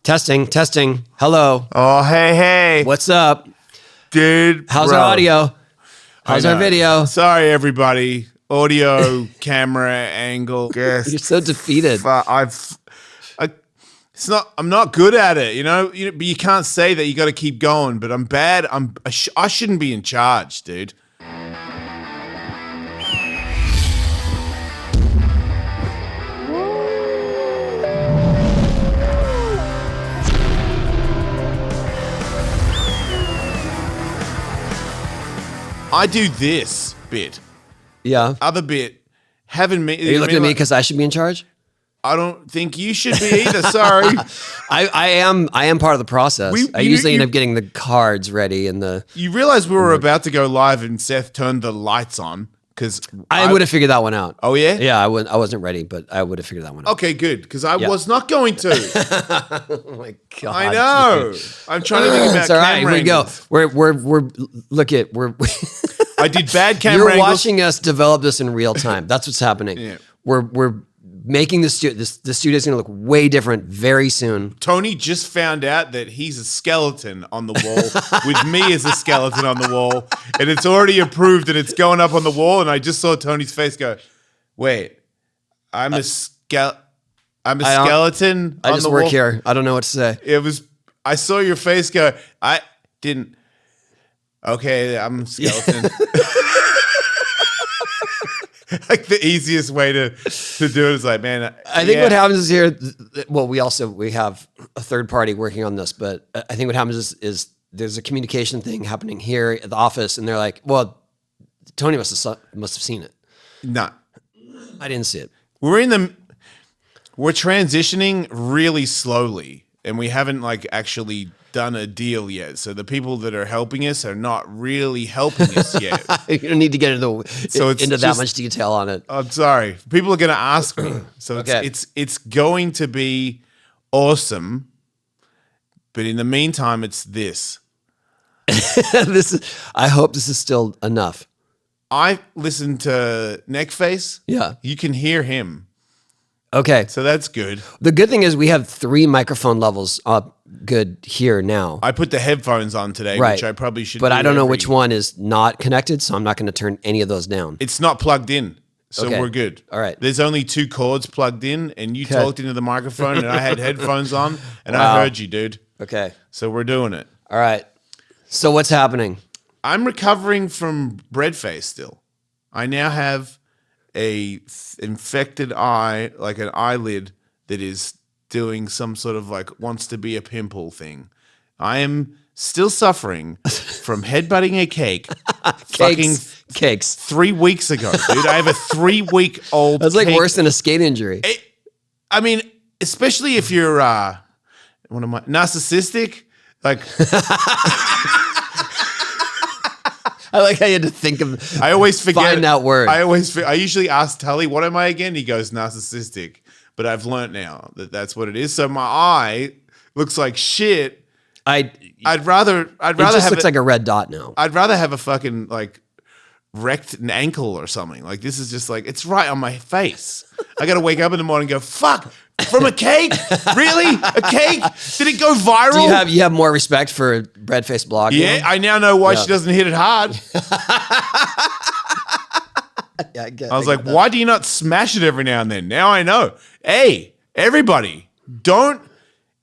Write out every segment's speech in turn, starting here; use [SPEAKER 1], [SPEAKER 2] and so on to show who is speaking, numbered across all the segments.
[SPEAKER 1] Testing. Hello.
[SPEAKER 2] Oh, hey.
[SPEAKER 1] What's up?
[SPEAKER 2] Dude.
[SPEAKER 1] How's
[SPEAKER 2] bro.
[SPEAKER 1] our audio? How's our video?
[SPEAKER 2] Sorry, everybody. Audio, camera, angle. Guess.
[SPEAKER 1] You're so defeated.
[SPEAKER 2] I'm not good at it, you know? But you can't say that. You got to keep going. But I'm bad. I shouldn't be in charge, dude. I do this bit.
[SPEAKER 1] Yeah.
[SPEAKER 2] Other bit, having me.
[SPEAKER 1] Are you looking at me because I should be in charge?
[SPEAKER 2] I don't think you should be either. Sorry.
[SPEAKER 1] I am part of the process. I usually end up getting the cards ready and the.
[SPEAKER 2] You realize we were about to go live and Seth turned the lights on because
[SPEAKER 1] I would have figured that one out.
[SPEAKER 2] Oh yeah.
[SPEAKER 1] Yeah, I wasn't ready, but I would have figured that one out.
[SPEAKER 2] Okay, good because I was not going to.
[SPEAKER 1] Oh my god!
[SPEAKER 2] I know. I'm trying to think about.
[SPEAKER 1] It's all right. Here we go.
[SPEAKER 2] angles.
[SPEAKER 1] We're.
[SPEAKER 2] I did bad camera
[SPEAKER 1] You're
[SPEAKER 2] angles.
[SPEAKER 1] watching us develop this in real time. That's what's happening.
[SPEAKER 2] Yeah.
[SPEAKER 1] We're making the studio. The studio is going to look way different very soon.
[SPEAKER 2] Tony just found out that he's a skeleton on the wall with me as a skeleton on the wall, and it's already approved and it's going up on the wall. And I just saw Tony's face go, "Wait, I'm a skeleton on the wall."
[SPEAKER 1] I just work here. I don't know what to say.
[SPEAKER 2] It was. I saw your face go. I didn't. Okay, I'm a skeleton. Like the easiest way to do it is like, man.
[SPEAKER 1] I think what happens is here. Well, we have a third party working on this, but I think what happens is there's a communication thing happening here at the office, and they're like, "Well, Tony must have seen it."
[SPEAKER 2] No,
[SPEAKER 1] I didn't see it.
[SPEAKER 2] we're transitioning really slowly, and we haven't like actually done a deal yet. So the people that are helping us are not really helping us yet.
[SPEAKER 1] You don't need to get into that
[SPEAKER 2] just-
[SPEAKER 1] much detail on it.
[SPEAKER 2] I'm sorry. People are going to ask me. So
[SPEAKER 1] Okay.
[SPEAKER 2] it's going to be awesome. But in the meantime, it's this.
[SPEAKER 1] I hope this is still enough.
[SPEAKER 2] I listened to Neckface.
[SPEAKER 1] Yeah.
[SPEAKER 2] You can hear him.
[SPEAKER 1] Okay.
[SPEAKER 2] So that's good.
[SPEAKER 1] The good thing is we have 3 microphone levels up good here now.
[SPEAKER 2] I put the headphones on today,
[SPEAKER 1] Right.
[SPEAKER 2] which I probably should
[SPEAKER 1] But
[SPEAKER 2] do
[SPEAKER 1] I don't know
[SPEAKER 2] every-
[SPEAKER 1] which one is not connected, so I'm not going to turn any of those down.
[SPEAKER 2] It's not plugged in. So
[SPEAKER 1] Okay.
[SPEAKER 2] we're good.
[SPEAKER 1] All right.
[SPEAKER 2] There's only 2 cords plugged in, and you
[SPEAKER 1] Okay.
[SPEAKER 2] talked into the microphone, and I had headphones on, and
[SPEAKER 1] Wow.
[SPEAKER 2] I heard you, dude.
[SPEAKER 1] Okay.
[SPEAKER 2] So we're doing it.
[SPEAKER 1] All right. So what's happening?
[SPEAKER 2] I'm recovering from breadface still. I now have a infected eye, like an eyelid that is doing some sort of like wants to be a pimple thing. I am still suffering from headbutting a cake fucking
[SPEAKER 1] Cakes.
[SPEAKER 2] 3 weeks ago, dude. I have a 3-week-old
[SPEAKER 1] That's like
[SPEAKER 2] cake.
[SPEAKER 1] worse than a skate injury.
[SPEAKER 2] I mean, especially if you're narcissistic, like
[SPEAKER 1] I like how you had to think of.
[SPEAKER 2] I always forget
[SPEAKER 1] Find that word.
[SPEAKER 2] I usually ask Tully, "What am I again?" He goes, "Narcissistic." But I've learnt now that that's what it is. So my eye looks like shit. I'd rather
[SPEAKER 1] It just
[SPEAKER 2] have
[SPEAKER 1] looks like a red dot now.
[SPEAKER 2] I'd rather have a fucking like wrecked an ankle or something. Like this is just like it's right on my face. I got to wake up in the morning and go, "Fuck, from a cake? Really? A cake? Did it go viral?"
[SPEAKER 1] Do you have more respect for Breadface Blog?
[SPEAKER 2] Yeah,
[SPEAKER 1] now?
[SPEAKER 2] I now know why
[SPEAKER 1] Yeah.
[SPEAKER 2] she doesn't hit it hard.
[SPEAKER 1] Yeah,
[SPEAKER 2] I was like, why do you not smash it every now and then? Now I know. Hey, everybody,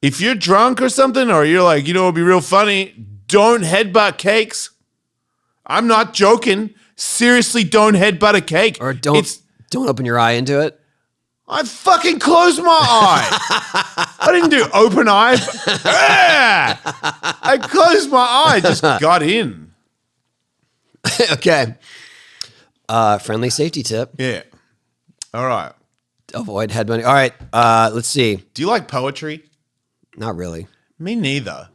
[SPEAKER 2] if you're drunk or something, or you're like, it'd be real funny, don't headbutt cakes. I'm not joking. Seriously, don't headbutt a cake.
[SPEAKER 1] Or don't open your eye into it.
[SPEAKER 2] I fucking closed my eye. I didn't do open eye. I closed my eye, just got in.
[SPEAKER 1] Okay. Friendly safety tip.
[SPEAKER 2] Yeah. All right.
[SPEAKER 1] Avoid headbutting. All right. Let's see.
[SPEAKER 2] Do you like poetry?
[SPEAKER 1] Not really.
[SPEAKER 2] Me neither.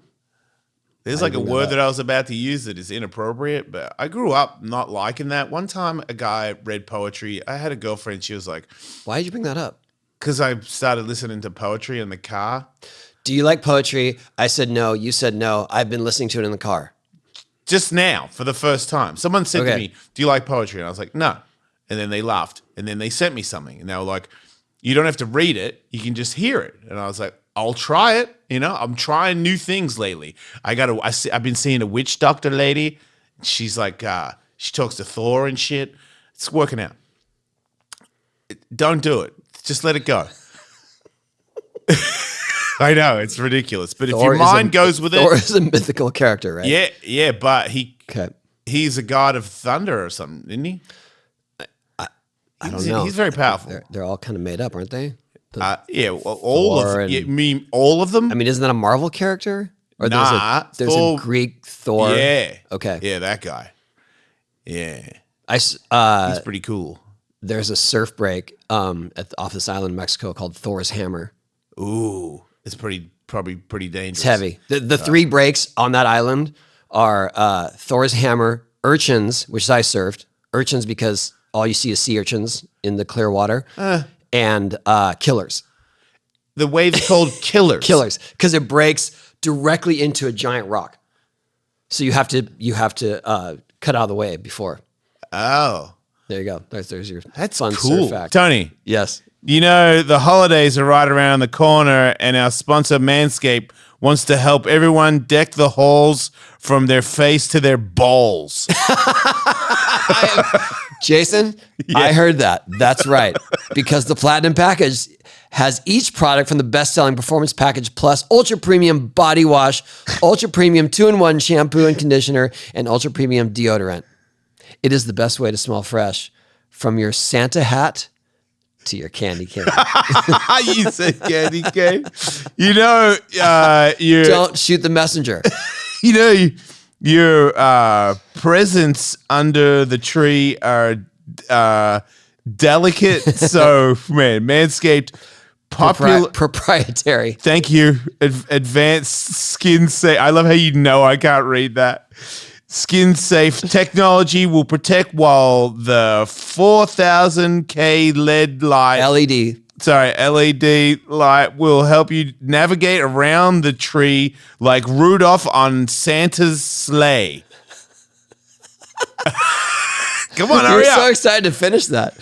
[SPEAKER 2] There's like a
[SPEAKER 1] didn't know
[SPEAKER 2] word
[SPEAKER 1] that.
[SPEAKER 2] that I was about to use that is inappropriate, but I grew up not liking that. One time a guy read poetry. I had a girlfriend. She was like,
[SPEAKER 1] Why did you bring that up?
[SPEAKER 2] because I started listening to poetry in the car.
[SPEAKER 1] Do you like poetry? I said no. You said no. I've been listening to it in the car.
[SPEAKER 2] Just now, for the first time. Someone said to
[SPEAKER 1] Okay.
[SPEAKER 2] me, do you like poetry? And I was like, no. And then they laughed. And then they sent me something. And they were like, you don't have to read it. You can just hear it. And I was like, I'll try it. You know, I'm trying new things lately. I've been seeing a witch doctor lady. She's like, she talks to Thor and shit. It's working out. Don't do it. Just let it go. I know, it's ridiculous. But if your mind goes with it.
[SPEAKER 1] Thor is a mythical character, right?
[SPEAKER 2] Yeah, but he's a god of thunder or something, isn't he?
[SPEAKER 1] I don't know.
[SPEAKER 2] He's very powerful.
[SPEAKER 1] They're all kind of made up, aren't they?
[SPEAKER 2] All of them.
[SPEAKER 1] I mean, isn't that a Marvel character? Or there's a Greek Thor.
[SPEAKER 2] Yeah.
[SPEAKER 1] Okay.
[SPEAKER 2] Yeah, that guy. Yeah.
[SPEAKER 1] He's
[SPEAKER 2] pretty cool.
[SPEAKER 1] There's a surf break off this island in Mexico called Thor's Hammer.
[SPEAKER 2] Ooh, it's probably pretty dangerous.
[SPEAKER 1] It's heavy. The three breaks on that island are Thor's Hammer, urchins, which I surfed. Urchins because all you see is sea urchins in the clear water, and killers.
[SPEAKER 2] The wave's called killers.
[SPEAKER 1] Killers, because it breaks directly into a giant rock. So you have to cut out of the way before.
[SPEAKER 2] Oh.
[SPEAKER 1] There you go. There's your
[SPEAKER 2] That's
[SPEAKER 1] fun
[SPEAKER 2] cool.
[SPEAKER 1] surf fact.
[SPEAKER 2] Tony.
[SPEAKER 1] Yes.
[SPEAKER 2] You know, the holidays are right around the corner, and our sponsor, MANSCAPED, wants to help everyone deck the halls from their face to their balls.
[SPEAKER 1] Jason, I heard that. That's right. Because the Platinum Package has each product from the best-selling Performance Package Plus Ultra Premium Body Wash, Ultra Premium 2-in-1 Shampoo and Conditioner, and Ultra Premium Deodorant. It is the best way to smell fresh, from your Santa hat to your candy cane.
[SPEAKER 2] You said candy cane. You know,
[SPEAKER 1] don't shoot the messenger.
[SPEAKER 2] You know, your presents under the tree are delicate. So, man, Manscaped,
[SPEAKER 1] proprietary.
[SPEAKER 2] Thank you. Advanced skin safe. I love how you know I can't read that. Skin safe technology will protect while the 4000K LED light will help you navigate around the tree like Rudolph on Santa's sleigh. Come on, hurry up.
[SPEAKER 1] You're so excited to finish that.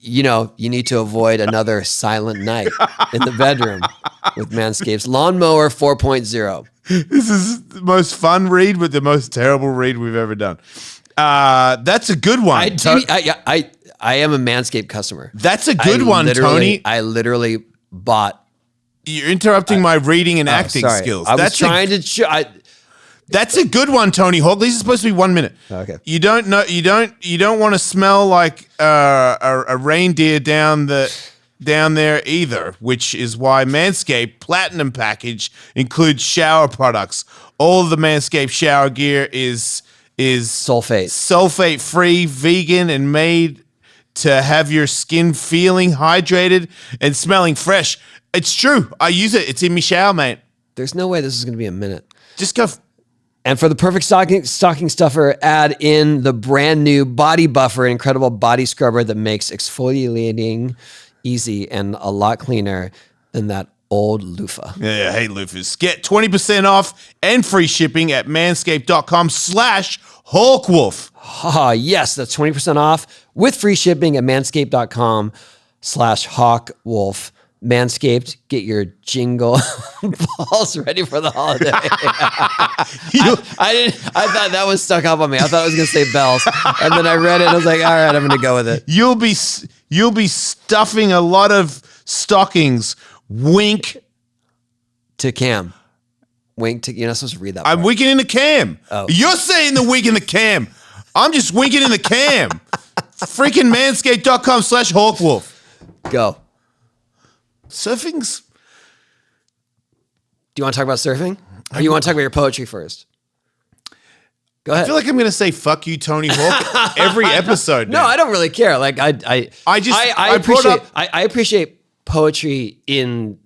[SPEAKER 1] You know, you need to avoid another silent night in the bedroom with Manscaped's Lawnmower 4.0.
[SPEAKER 2] This is the most fun read, but the most terrible read we've ever done. That's a good one.
[SPEAKER 1] I am a Manscaped customer.
[SPEAKER 2] That's a good one, Tony.
[SPEAKER 1] I literally bought.
[SPEAKER 2] You're interrupting my reading and acting skills.
[SPEAKER 1] That's
[SPEAKER 2] a good one, Tony Hawk. These are supposed to be 1 minute.
[SPEAKER 1] Okay.
[SPEAKER 2] You don't want to smell like a reindeer down there either, which is why Manscaped Platinum Package includes shower products. All of the Manscaped shower gear is sulfate free, vegan, and made to have your skin feeling hydrated and smelling fresh. It's true. I use it. It's in my shower, mate.
[SPEAKER 1] There's no way this is going to be a minute.
[SPEAKER 2] Just go.
[SPEAKER 1] And for the perfect stocking stuffer, add in the brand new Body Buffer, an incredible body scrubber that makes exfoliating easy and a lot cleaner than that old loofah.
[SPEAKER 2] Yeah, I hate loofahs. Get 20% off and free shipping at manscaped.com/Hawkwolf.
[SPEAKER 1] Yes, that's 20% off with free shipping at manscaped.com/Hawkwolf. Manscaped, get your jingle balls ready for the holiday. I thought that was stuck up on me. I thought I was going to say bells. And then I read it and I was like, all right, I'm going to go with it.
[SPEAKER 2] You'll be stuffing a lot of stockings. Wink
[SPEAKER 1] to Cam. Wink to, you're not supposed to read that
[SPEAKER 2] I'm
[SPEAKER 1] part.
[SPEAKER 2] winking in the cam.
[SPEAKER 1] Oh.
[SPEAKER 2] You're saying the wink in the cam. I'm just winking in the cam. Freaking manscaped.com/Hawkwolf.
[SPEAKER 1] Go.
[SPEAKER 2] Surfing's.
[SPEAKER 1] Do you want to talk about surfing? Or you want to talk about your poetry first? Go ahead.
[SPEAKER 2] I feel like I'm going to say "fuck you, Tony Hawk" every episode.
[SPEAKER 1] No, I don't really care. Like I appreciate poetry in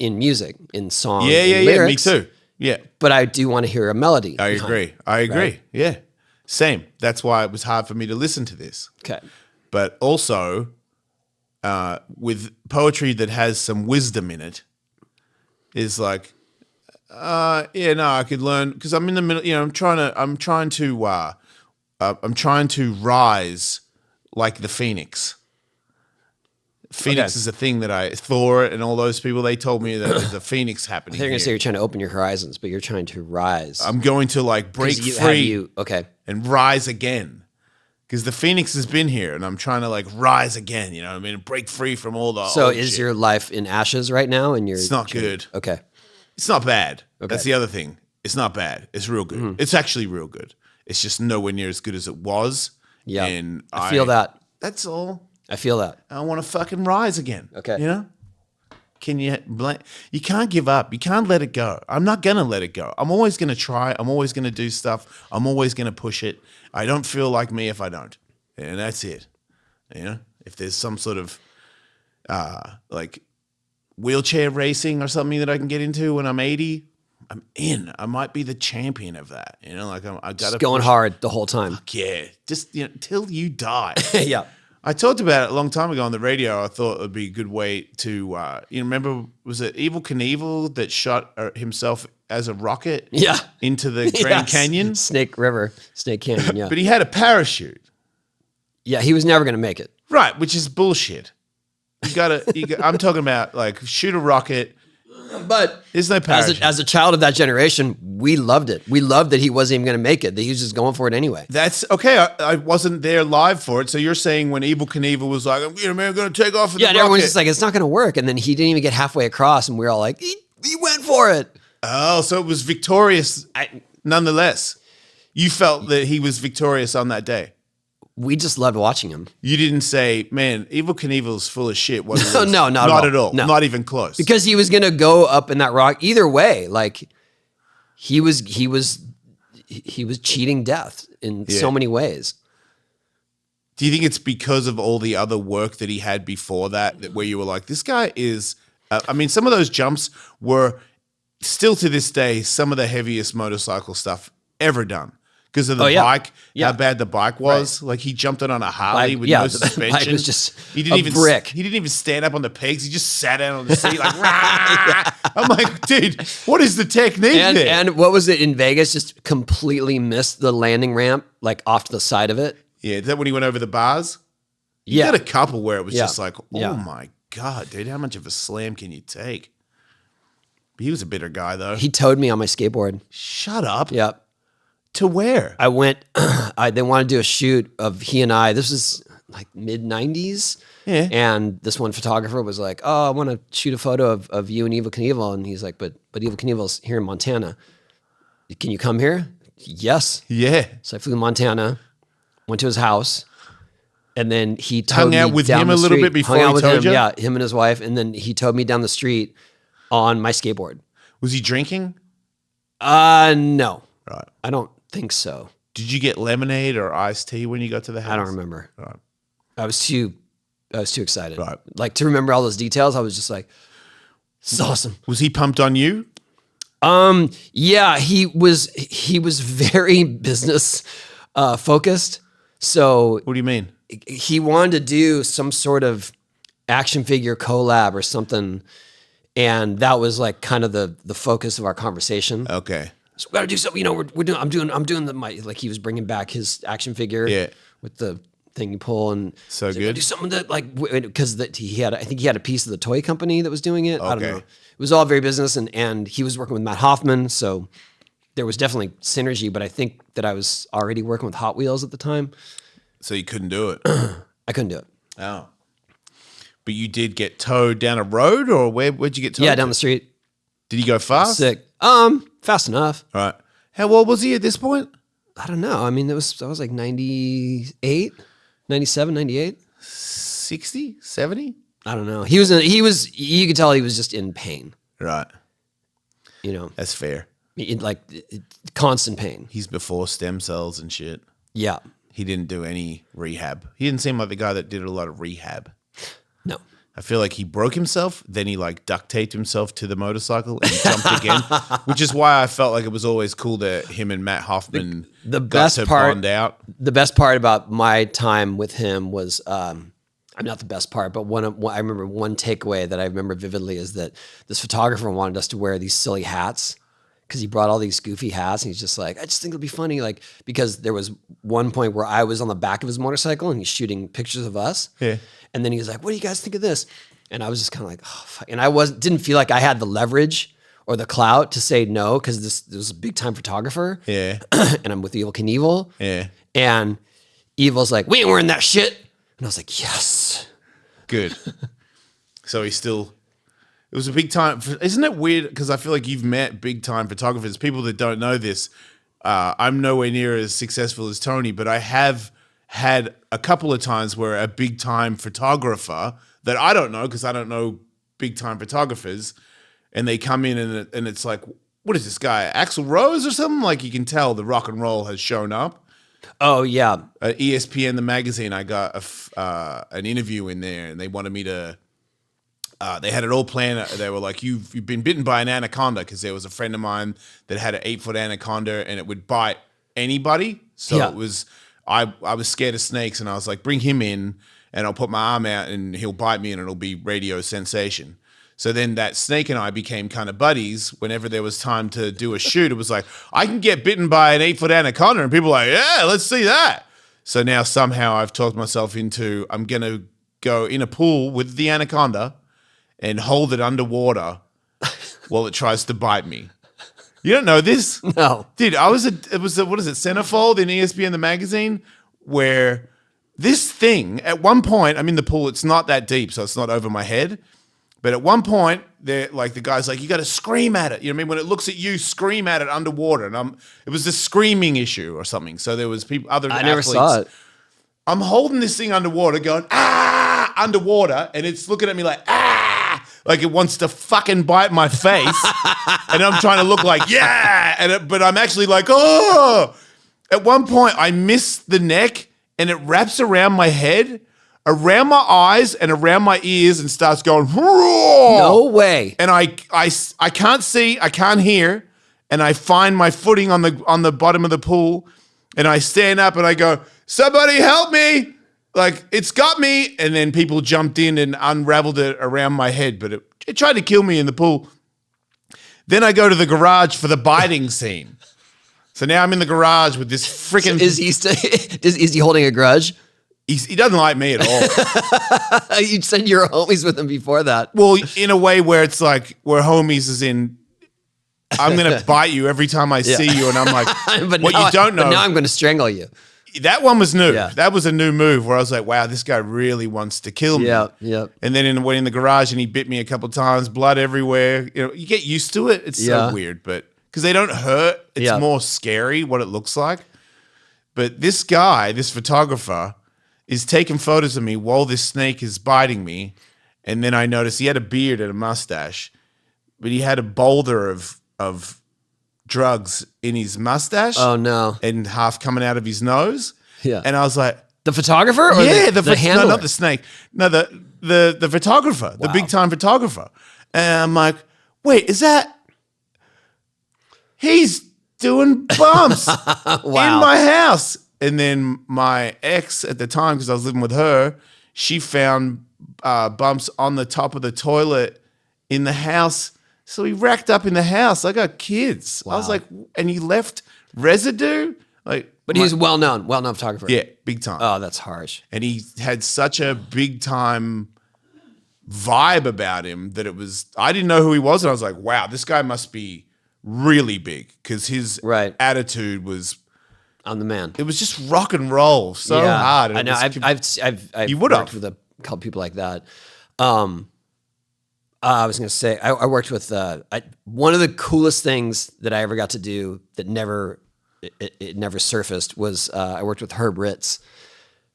[SPEAKER 1] music, in song.
[SPEAKER 2] Yeah,
[SPEAKER 1] lyrics,
[SPEAKER 2] me too. Yeah,
[SPEAKER 1] but I do want to hear a melody.
[SPEAKER 2] I agree. Right? Yeah, same. That's why it was hard for me to listen to this.
[SPEAKER 1] Okay,
[SPEAKER 2] but also. With poetry that has some wisdom in it, is like, I could learn because I'm in the middle. You know, I'm trying to rise like the phoenix. Phoenix is a thing that Thor and all those people, they told me that there's a Phoenix happening.
[SPEAKER 1] They're going to say
[SPEAKER 2] here.
[SPEAKER 1] you're trying to open your horizons, but you're trying to rise.
[SPEAKER 2] I'm going to like break free
[SPEAKER 1] okay.
[SPEAKER 2] and rise again. Because the Phoenix has been here and I'm trying to like rise again, you know what I mean? And break free from all the
[SPEAKER 1] So
[SPEAKER 2] old
[SPEAKER 1] is
[SPEAKER 2] shit.
[SPEAKER 1] your life in ashes right now? And
[SPEAKER 2] It's not good.
[SPEAKER 1] Okay.
[SPEAKER 2] It's not bad.
[SPEAKER 1] Okay.
[SPEAKER 2] That's the other thing. It's not bad. It's real good. It's actually real good. It's just nowhere near as good as it was.
[SPEAKER 1] Yeah.
[SPEAKER 2] And
[SPEAKER 1] I feel that.
[SPEAKER 2] That's all.
[SPEAKER 1] I feel that.
[SPEAKER 2] I want to fucking rise again.
[SPEAKER 1] Okay.
[SPEAKER 2] You know? Can you you can't give up. You can't let it go. I'm not going to let it go. I'm always going to try. I'm always going to do stuff. I'm always going to push it. I don't feel like me if I don't. And that's it. You know? If there's some sort of like wheelchair racing or something that I can get into when I'm 80, I'm in. I might be the champion of that. You know, like I got to
[SPEAKER 1] Going hard the whole time.
[SPEAKER 2] Fuck yeah. Just till you die.
[SPEAKER 1] Yeah.
[SPEAKER 2] I talked about it a long time ago on the radio. I thought it would be a good way to, you remember, was it Evel Knievel that shot himself as a rocket into the Grand Canyon?
[SPEAKER 1] Snake Canyon, yeah.
[SPEAKER 2] But he had a parachute.
[SPEAKER 1] Yeah, he was never going to make it.
[SPEAKER 2] Right, which is bullshit. I'm talking about like shoot a rocket.
[SPEAKER 1] But
[SPEAKER 2] there's no parachute.
[SPEAKER 1] As a child of that generation, we loved it. We loved that he wasn't even going to make it, that he was just going for it anyway.
[SPEAKER 2] That's okay. I wasn't there live for it. So you're saying when Evel Knievel was like, I'm going to take off in the
[SPEAKER 1] and everyone's
[SPEAKER 2] rocket.
[SPEAKER 1] just like, it's not going to work. And then he didn't even get halfway across. And we were all like, he went for it.
[SPEAKER 2] Oh, so it was victorious nonetheless. You felt that he was victorious on that day.
[SPEAKER 1] We just loved watching him.
[SPEAKER 2] You didn't say, man, Evel Knievel's full of shit. What
[SPEAKER 1] No, not
[SPEAKER 2] at all.
[SPEAKER 1] No.
[SPEAKER 2] Not even close.
[SPEAKER 1] Because he was going to go up in that rock either way. Like he was cheating death in so many ways.
[SPEAKER 2] Do you think it's because of all the other work that he had before that where you were like, this guy is, I mean, some of those jumps were still to this day, some of the heaviest motorcycle stuff ever done. Because of the bike, how bad the bike was. Right. Like he jumped it on a Harley with no suspension. The bike
[SPEAKER 1] was just
[SPEAKER 2] he didn't
[SPEAKER 1] brick.
[SPEAKER 2] He didn't even stand up on the pegs. He just sat down on the seat like, rah! I'm like, dude, what is the technique there?
[SPEAKER 1] And what was it in Vegas? Just completely missed the landing ramp, like off to the side of it.
[SPEAKER 2] Yeah, is that when he went over the bars? You had a couple where it was just like, oh my God, dude, how much of a slam can you take? He was a bitter guy though.
[SPEAKER 1] He towed me on my skateboard.
[SPEAKER 2] Shut up.
[SPEAKER 1] Yep.
[SPEAKER 2] To where?
[SPEAKER 1] I went, they wanted to do a shoot of he and I. This was like mid 90s.
[SPEAKER 2] Yeah.
[SPEAKER 1] And this one photographer was like, oh, I want to shoot a photo of you and Evel Knievel. And he's like, but Evel Knievel's here in Montana. Can you come here? Yes.
[SPEAKER 2] Yeah.
[SPEAKER 1] So I flew to Montana, went to his house, and then he
[SPEAKER 2] hung out with him a little bit before he towed you?
[SPEAKER 1] Yeah, him and his wife. And then he towed me down the street on my skateboard.
[SPEAKER 2] Was he drinking?
[SPEAKER 1] No.
[SPEAKER 2] Right.
[SPEAKER 1] I don't think so.
[SPEAKER 2] Did you get lemonade or iced tea when you got to the house?
[SPEAKER 1] I don't remember.
[SPEAKER 2] Right.
[SPEAKER 1] I was too excited.
[SPEAKER 2] Right.
[SPEAKER 1] Like to remember all those details. I was just like, this is awesome.
[SPEAKER 2] Was he pumped on you?
[SPEAKER 1] Yeah, he was very business focused. So
[SPEAKER 2] What do you mean?
[SPEAKER 1] he wanted to do some sort of action figure collab or something. And that was like kind of the focus of our conversation.
[SPEAKER 2] Okay.
[SPEAKER 1] So we got to do something. You know, I'm doing like he was bringing back his action figure with the thing you pull and
[SPEAKER 2] so
[SPEAKER 1] like,
[SPEAKER 2] good.
[SPEAKER 1] Do something that like because I think he had a piece of the toy company that was doing it. I don't know.
[SPEAKER 2] Okay.
[SPEAKER 1] It was all very business and he was working with Matt Hoffman, so there was definitely synergy. But I think that I was already working with Hot Wheels at the time,
[SPEAKER 2] so you couldn't do it.
[SPEAKER 1] I couldn't do it.
[SPEAKER 2] Oh, but you did get towed down a road, or where'd you get towed?
[SPEAKER 1] Yeah, down the street.
[SPEAKER 2] Did he go fast?
[SPEAKER 1] Sick. Fast enough.
[SPEAKER 2] All right. How old was he at this point?
[SPEAKER 1] I don't know. I mean, I was like 98, 97, 98.
[SPEAKER 2] 60, 70?
[SPEAKER 1] I don't know. He was, you could tell he was just in pain.
[SPEAKER 2] Right.
[SPEAKER 1] You know,
[SPEAKER 2] That's fair.
[SPEAKER 1] Constant pain.
[SPEAKER 2] He's before stem cells and shit.
[SPEAKER 1] Yeah.
[SPEAKER 2] He didn't do any rehab. He didn't seem like the guy that did a lot of rehab.
[SPEAKER 1] No.
[SPEAKER 2] I feel like he broke himself, then he like duct taped himself to the motorcycle and jumped again, which is why I felt like it was always cool that him and Matt Hoffman
[SPEAKER 1] the
[SPEAKER 2] got
[SPEAKER 1] best
[SPEAKER 2] to
[SPEAKER 1] part,
[SPEAKER 2] bond out.
[SPEAKER 1] The best part about my time with him was, not the best part, but I remember one takeaway that I remember vividly is that this photographer wanted us to wear these silly hats because he brought all these goofy hats, and he's just like, I just think it'll be funny, like, because there was one point where I was on the back of his motorcycle and he's shooting pictures of us.
[SPEAKER 2] Yeah.
[SPEAKER 1] And then he was like, what do you guys think of this? And I was just kind of like, oh, fuck. And I didn't feel like I had the leverage or the clout to say no, because this was a big time photographer.
[SPEAKER 2] Yeah.
[SPEAKER 1] And I'm with Evil Knievel.
[SPEAKER 2] Yeah.
[SPEAKER 1] And Evil's like, we ain't wearing that shit. And I was like, yes.
[SPEAKER 2] Good. So he's still. It was a big time. Isn't it weird? Because I feel like you've met big time photographers. People that don't know this, I'm nowhere near as successful as Tony, but I have had a couple of times where a big time photographer that I don't know, because I don't know big time photographers, and they come in and it's like, what is this guy, Axl Rose or something? Like, you can tell the rock and roll has shown up.
[SPEAKER 1] Oh yeah.
[SPEAKER 2] ESPN, the magazine, I got an interview in there, and they wanted me to. They had it all planned. They were like, you've been bitten by an anaconda, because there was a friend of mine that had an 8-foot anaconda and it would bite anybody. So
[SPEAKER 1] Yeah.
[SPEAKER 2] it was, I was scared of snakes, and I was like, bring him in and I'll put my arm out and he'll bite me and it'll be radio sensation. So then that snake and I became kind of buddies. Whenever there was time to do a shoot, it was like, I can get bitten by an 8-foot anaconda, and people are like, yeah, let's see that. So now somehow I've talked myself into, I'm going to go in a pool with the anaconda and hold it underwater while it tries to bite me. You don't know this?
[SPEAKER 1] No.
[SPEAKER 2] Dude, what is it, Centerfold in ESPN, the magazine, where this thing, at one point, I'm in the pool, it's not that deep, so it's not over my head, but at one point, they're like, the guy's like, you got to scream at it. You know what I mean? When it looks at you, scream at it underwater. And it was a screaming issue or something. So there was people, other athletes.
[SPEAKER 1] I never saw it.
[SPEAKER 2] I'm holding this thing underwater going, underwater, and it's looking at me like, like it wants to fucking bite my face. And I'm trying to look like, yeah, but I'm actually like, oh. At one point, I miss the neck, and it wraps around my head, around my eyes, and around my ears, and starts going, whoa.
[SPEAKER 1] No way.
[SPEAKER 2] And I can't see, I can't hear, and I find my footing on the bottom of the pool, and I stand up and I go, somebody help me. Like, it's got me. And then people jumped in and unraveled it around my head, but it tried to kill me in the pool. Then I go to the garage for the biting scene. So now I'm in the garage with this freaking.
[SPEAKER 1] So is he holding a grudge?
[SPEAKER 2] He doesn't like me at all.
[SPEAKER 1] You said you were homies with him before that.
[SPEAKER 2] Well, in a way where it's like, we're homies as in, I'm going to bite you every time I see you. And I'm like,
[SPEAKER 1] but
[SPEAKER 2] what you don't know.
[SPEAKER 1] But now I'm going to strangle you.
[SPEAKER 2] That one was new.
[SPEAKER 1] Yeah.
[SPEAKER 2] That was a new move where I was like, wow, this guy really wants to kill me.
[SPEAKER 1] Yeah.
[SPEAKER 2] And then went in the garage and he bit me a couple times, blood everywhere. You know, you get used to it. It's so weird, but because they don't hurt, it's more scary what it looks like. But this guy, this photographer, is taking photos of me while this snake is biting me. And then I noticed he had a beard and a mustache, but he had a boulder of drugs in his mustache.
[SPEAKER 1] Oh no.
[SPEAKER 2] And half coming out of his nose.
[SPEAKER 1] Yeah.
[SPEAKER 2] And I was like,
[SPEAKER 1] the photographer? Or the handler?
[SPEAKER 2] No, not the snake. No, the photographer, the big time photographer. And I'm like, wait, is that? He's doing bumps in my house. And then my ex at the time, because I was living with her, she found bumps on the top of the toilet in the house. So he racked up in the house. I got kids. Wow. I was like, and he left residue? Like,
[SPEAKER 1] but he's well-known photographer.
[SPEAKER 2] Yeah, big time.
[SPEAKER 1] Oh, that's harsh.
[SPEAKER 2] And he had such a big time vibe about him that it was, I didn't know who he was. And I was like, wow, this guy must be really big, because his attitude was,
[SPEAKER 1] I'm the man.
[SPEAKER 2] It was just rock and roll so hard.
[SPEAKER 1] I know. I've
[SPEAKER 2] you would
[SPEAKER 1] worked with a couple people like that. I was going to say, I worked with, one of the coolest things that I ever got to do that never surfaced was, I worked with Herb Ritz.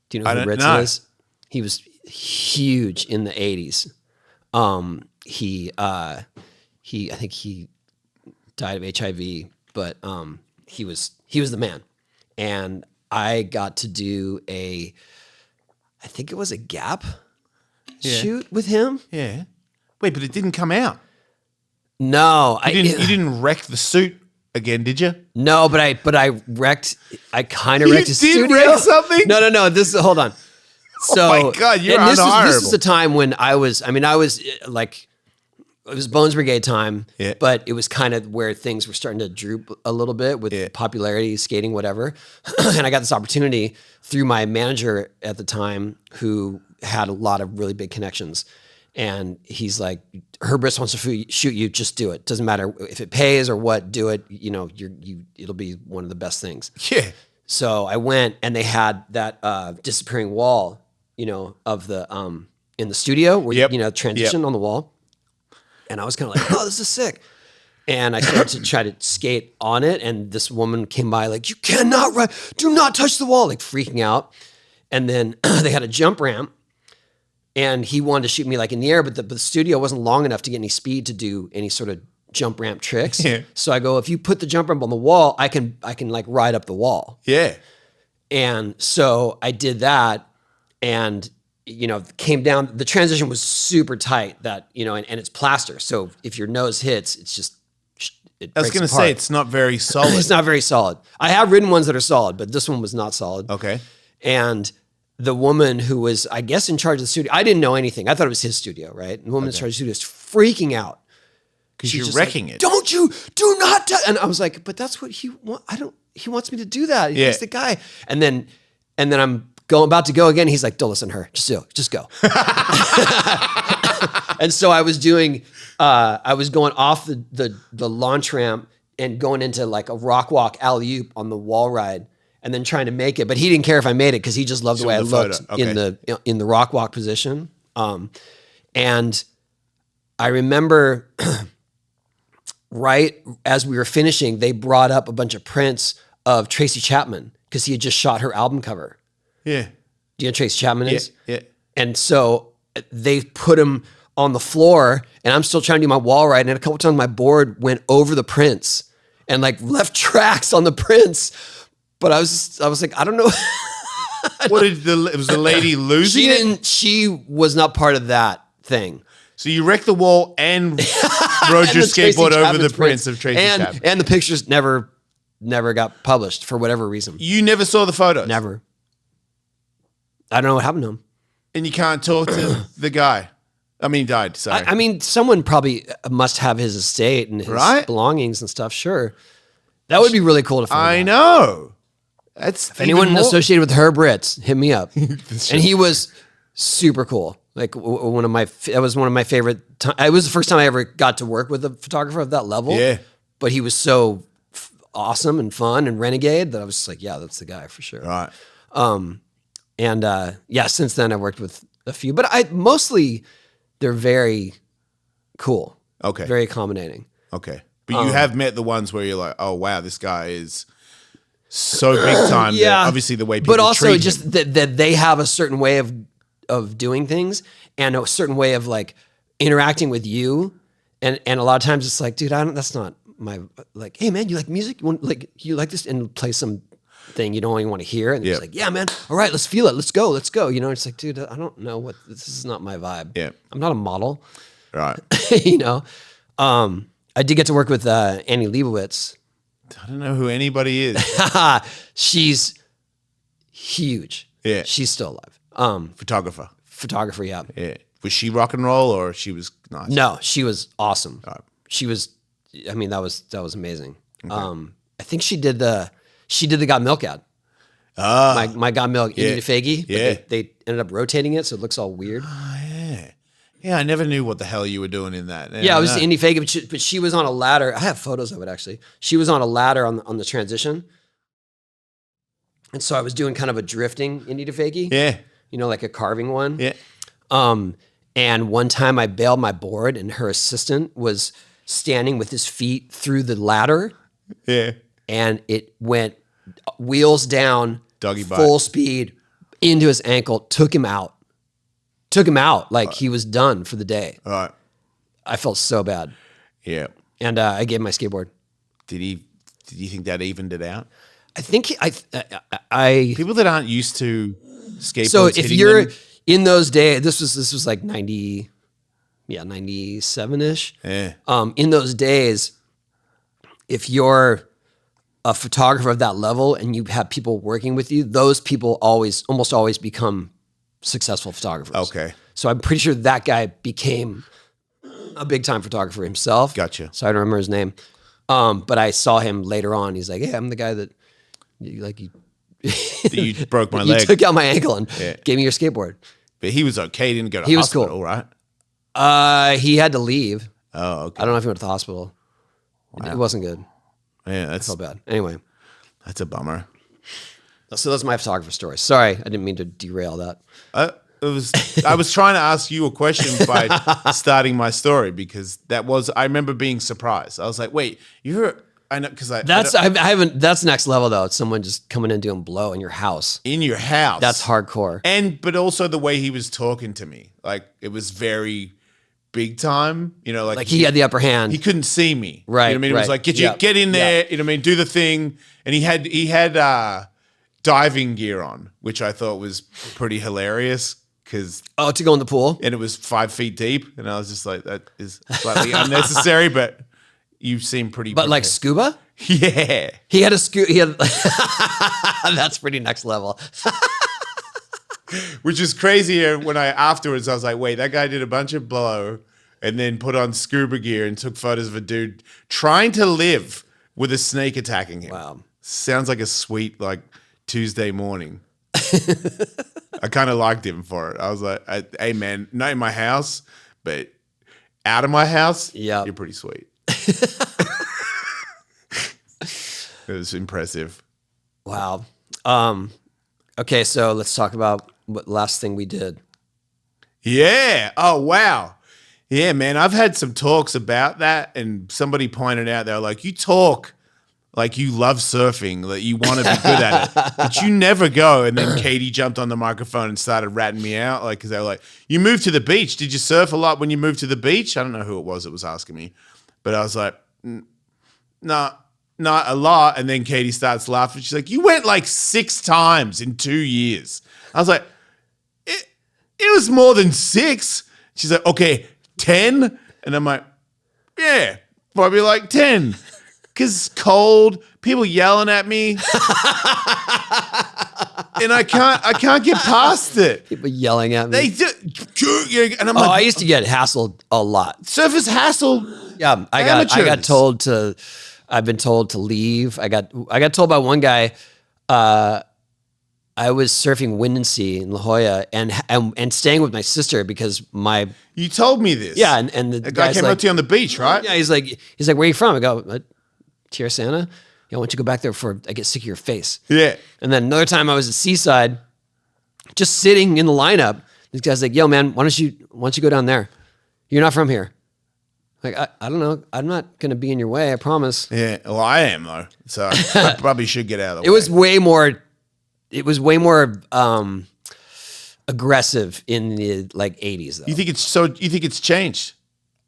[SPEAKER 1] Do you know who Herb Ritz is? He was huge in the 80s. I think he died of HIV, but, he was the man. And I got to do I think it was a Gap shoot with him.
[SPEAKER 2] Yeah. Wait, but it didn't come out.
[SPEAKER 1] No,
[SPEAKER 2] you didn't wreck the suit again, did you?
[SPEAKER 1] No, but I wrecked. I kind of wrecked his studio.
[SPEAKER 2] You did wreck something?
[SPEAKER 1] No. Hold on. So,
[SPEAKER 2] oh my God, you're unhireable.
[SPEAKER 1] This is the time when I was like, it was Bones Brigade time,
[SPEAKER 2] Yeah.
[SPEAKER 1] but it was kind of where things were starting to droop a little bit with popularity, skating, whatever. And I got this opportunity through my manager at the time who had a lot of really big connections. And he's like, Herbris wants to shoot you, just do it. Doesn't matter if it pays or what, do it. You know, it'll be one of the best things.
[SPEAKER 2] Yeah.
[SPEAKER 1] So I went and they had that disappearing wall, you know, of the in the studio where you know, transition on the wall. And I was kind of like, oh, this is sick. And I started to try to skate on it. And this woman came by like, you cannot run, do not touch the wall, like freaking out. And then they had a jump ramp and he wanted to shoot me like in the air, but the studio wasn't long enough to get any speed to do any sort of jump ramp tricks. Yeah. So I go, if you put the jump ramp on the wall, I can like ride up the wall.
[SPEAKER 2] Yeah.
[SPEAKER 1] And so I did that and you know, came down, the transition was super tight that, you know, and it's plaster. So if your nose hits, it's just,
[SPEAKER 2] I was going to say, it's not very solid.
[SPEAKER 1] It's not very solid. I have ridden ones that are solid, but this one was not solid.
[SPEAKER 2] Okay.
[SPEAKER 1] And the woman who was, I guess, in charge of the studio, I didn't know anything. I thought it was his studio, right? The woman in charge of the studio is freaking out.
[SPEAKER 2] Because you're wrecking
[SPEAKER 1] like,
[SPEAKER 2] it.
[SPEAKER 1] Do not. And I was like, but that's what he wants me to do that. He's the guy. And then I'm about to go again. He's like, don't listen to her. Just go. And so I was going off the launch ramp and going into like a rock walk alley-oop on the wall ride and then trying to make it. But he didn't care if I made it because he just loved the way I looked in the rock walk position. And I remember right as we were finishing, they brought up a bunch of prints of Tracy Chapman because he had just shot her album cover.
[SPEAKER 2] Yeah.
[SPEAKER 1] Do you know who Tracy Chapman is?
[SPEAKER 2] Yeah.
[SPEAKER 1] And so they put him on the floor and I'm still trying to do my wall ride. And a couple times my board went over the prints and like left tracks on the prints. But I was like, I don't know.
[SPEAKER 2] Was the lady losing it?
[SPEAKER 1] She was not part of that thing.
[SPEAKER 2] So you wrecked the wall and rode your skateboard over the prints of Tracy Chapman.
[SPEAKER 1] And the pictures never got published for whatever reason.
[SPEAKER 2] You never saw the photos?
[SPEAKER 1] Never. I don't know what happened to him.
[SPEAKER 2] And you can't talk to the guy. I mean, he died, sorry.
[SPEAKER 1] I mean, someone probably must have his estate and his belongings and stuff, sure. That would be really cool to find out.
[SPEAKER 2] I know. If
[SPEAKER 1] anyone associated with Herb Ritz, hit me up. And he was super cool. Like that was one of my favorite it was the first time I ever got to work with a photographer of that level.
[SPEAKER 2] Yeah.
[SPEAKER 1] But he was so awesome and fun and renegade that I was just like, yeah, that's the guy for sure.
[SPEAKER 2] Right.
[SPEAKER 1] And since then I've worked with a few, but mostly they're very cool.
[SPEAKER 2] Okay.
[SPEAKER 1] Very accommodating.
[SPEAKER 2] Okay. But you have met the ones where you're like, oh wow, this guy is so big time.
[SPEAKER 1] Yeah.
[SPEAKER 2] Obviously the way people
[SPEAKER 1] but also
[SPEAKER 2] treat
[SPEAKER 1] just
[SPEAKER 2] him.
[SPEAKER 1] that they have a certain way of doing things and a certain way of like interacting with you. And a lot of times it's like, dude, that's not my, like, hey man, you like music? You like this? And play some thing you don't even want to hear. And it's like, yeah, man. All right, let's feel it. Let's go. You know, it's like, dude, I don't know this is not my vibe. Yeah. I'm not a model.
[SPEAKER 2] Right.
[SPEAKER 1] You know? I did get to work with Annie Leibovitz.
[SPEAKER 2] I don't know who anybody is.
[SPEAKER 1] She's huge. Yeah. She's still alive. Photographer, yeah.
[SPEAKER 2] Yeah. Was she rock and roll or she was nice?
[SPEAKER 1] No, she was awesome. She was, I mean, that was amazing. Okay. I think she did the Got Milk ad. My Got Milk, Indie Faggy.
[SPEAKER 2] Yeah.
[SPEAKER 1] They ended up rotating it so it looks all weird.
[SPEAKER 2] Oh, yeah. Yeah, I never knew what the hell you were doing in that.
[SPEAKER 1] Yeah, it was Indie Faggy, but she was on a ladder. I have photos of it actually. She was on a ladder on the transition. And so I was doing kind of a drifting Indie to Faggy.
[SPEAKER 2] Yeah.
[SPEAKER 1] You know, like a carving one.
[SPEAKER 2] Yeah.
[SPEAKER 1] And one time I bailed my board and her assistant was standing with his feet through the ladder.
[SPEAKER 2] Yeah.
[SPEAKER 1] And it went wheels down,
[SPEAKER 2] doggy bite,
[SPEAKER 1] full speed into his ankle, took him out. Like he was done for the day.
[SPEAKER 2] All right.
[SPEAKER 1] I felt so bad.
[SPEAKER 2] Yeah.
[SPEAKER 1] And I gave him my skateboard.
[SPEAKER 2] Did you think that evened it out?
[SPEAKER 1] I think
[SPEAKER 2] people that aren't used to skateboards.
[SPEAKER 1] So if you're in those days, this was like 97-ish.
[SPEAKER 2] Yeah.
[SPEAKER 1] In those days, if you're a photographer of that level and you have people working with you, those people almost always become successful photographers.
[SPEAKER 2] Okay.
[SPEAKER 1] So I'm pretty sure that guy became a big time photographer himself.
[SPEAKER 2] Gotcha.
[SPEAKER 1] So I don't remember his name. But I saw him later on. He's like, "Hey, I'm the guy that
[SPEAKER 2] You broke my
[SPEAKER 1] you
[SPEAKER 2] leg.
[SPEAKER 1] took out my ankle and gave me your skateboard."
[SPEAKER 2] But he was okay. He didn't go to
[SPEAKER 1] He was
[SPEAKER 2] hospital,
[SPEAKER 1] cool.
[SPEAKER 2] right?
[SPEAKER 1] He had to leave.
[SPEAKER 2] Oh, okay.
[SPEAKER 1] I don't know if he went to the hospital. It wasn't good.
[SPEAKER 2] Yeah,
[SPEAKER 1] I felt bad. Anyway,
[SPEAKER 2] that's a bummer.
[SPEAKER 1] so that's my photographer story. Sorry, I didn't mean to derail that.
[SPEAKER 2] I was trying to ask you a question by starting my story because I remember being surprised. I was like, wait, I know, because
[SPEAKER 1] I haven't, that's next level though. It's someone just coming in doing blow in your house.
[SPEAKER 2] in your house.
[SPEAKER 1] That's hardcore.
[SPEAKER 2] But also the way he was talking to me, like it was very big time,
[SPEAKER 1] Like he had the upper hand.
[SPEAKER 2] he couldn't see me.
[SPEAKER 1] Right,
[SPEAKER 2] You know what I mean? It was
[SPEAKER 1] right.
[SPEAKER 2] like, get in there, you know what I mean? Do the thing. And he had diving gear on, which I thought was pretty hilarious because
[SPEAKER 1] to go in the pool.
[SPEAKER 2] and it was 5 feet deep. And I was just like, that is slightly unnecessary, but you seem pretty
[SPEAKER 1] But like
[SPEAKER 2] prepared.
[SPEAKER 1] scuba?
[SPEAKER 2] Yeah.
[SPEAKER 1] He had that's pretty next level.
[SPEAKER 2] Which is crazier when afterwards I was like, wait, that guy did a bunch of blow and then put on scuba gear and took photos of a dude trying to live with a snake attacking him.
[SPEAKER 1] Wow.
[SPEAKER 2] Sounds like a sweet Tuesday morning. I kind of liked him for it. I was like, hey man, not in my house, but out of my house,
[SPEAKER 1] Yeah.
[SPEAKER 2] you're pretty sweet. It was impressive.
[SPEAKER 1] Wow. Okay, so let's talk about what last thing we did.
[SPEAKER 2] Yeah. Oh, wow. Yeah, man. I've had some talks about that, and somebody pointed out, they were like, you talk like you love surfing, that you want to be good at it, but you never go. And then Katie jumped on the microphone and started ratting me out, because they were like, you moved to the beach. Did you surf a lot when you moved to the beach? I don't know who it was that was asking me, but I was like, no, not a lot. And then Katie starts laughing. She's like, you went 6 times in 2 years. I was like, it was more than 6. She's like, okay, 10? And I'm like, yeah, probably 10. Because cold, people yelling at me. And I can't get past it.
[SPEAKER 1] People yelling at me.
[SPEAKER 2] They do, and I'm
[SPEAKER 1] I used to get hassled a lot.
[SPEAKER 2] surface hassle.
[SPEAKER 1] Yeah, I've been told to leave. I got told by one guy, I was surfing Wind and Sea in La Jolla and staying with my sister because
[SPEAKER 2] You told me this.
[SPEAKER 1] yeah, and the
[SPEAKER 2] The guy
[SPEAKER 1] guy's
[SPEAKER 2] came
[SPEAKER 1] like,
[SPEAKER 2] up to you on the beach, right?
[SPEAKER 1] yeah, he's like, where are you from? I go, Tierra Santa. Why don't you go back there before I get sick of your face?
[SPEAKER 2] Yeah.
[SPEAKER 1] And then another time I was at Seaside, just sitting in the lineup. This guy's like, yo, man, why don't you go down there? You're not from here. Like, I don't know. I'm not going to be in your way. I promise.
[SPEAKER 2] Yeah. Well, I am though. So I probably should get out of the
[SPEAKER 1] It
[SPEAKER 2] way.
[SPEAKER 1] was way more aggressive in the 80s though.
[SPEAKER 2] You think it's changed?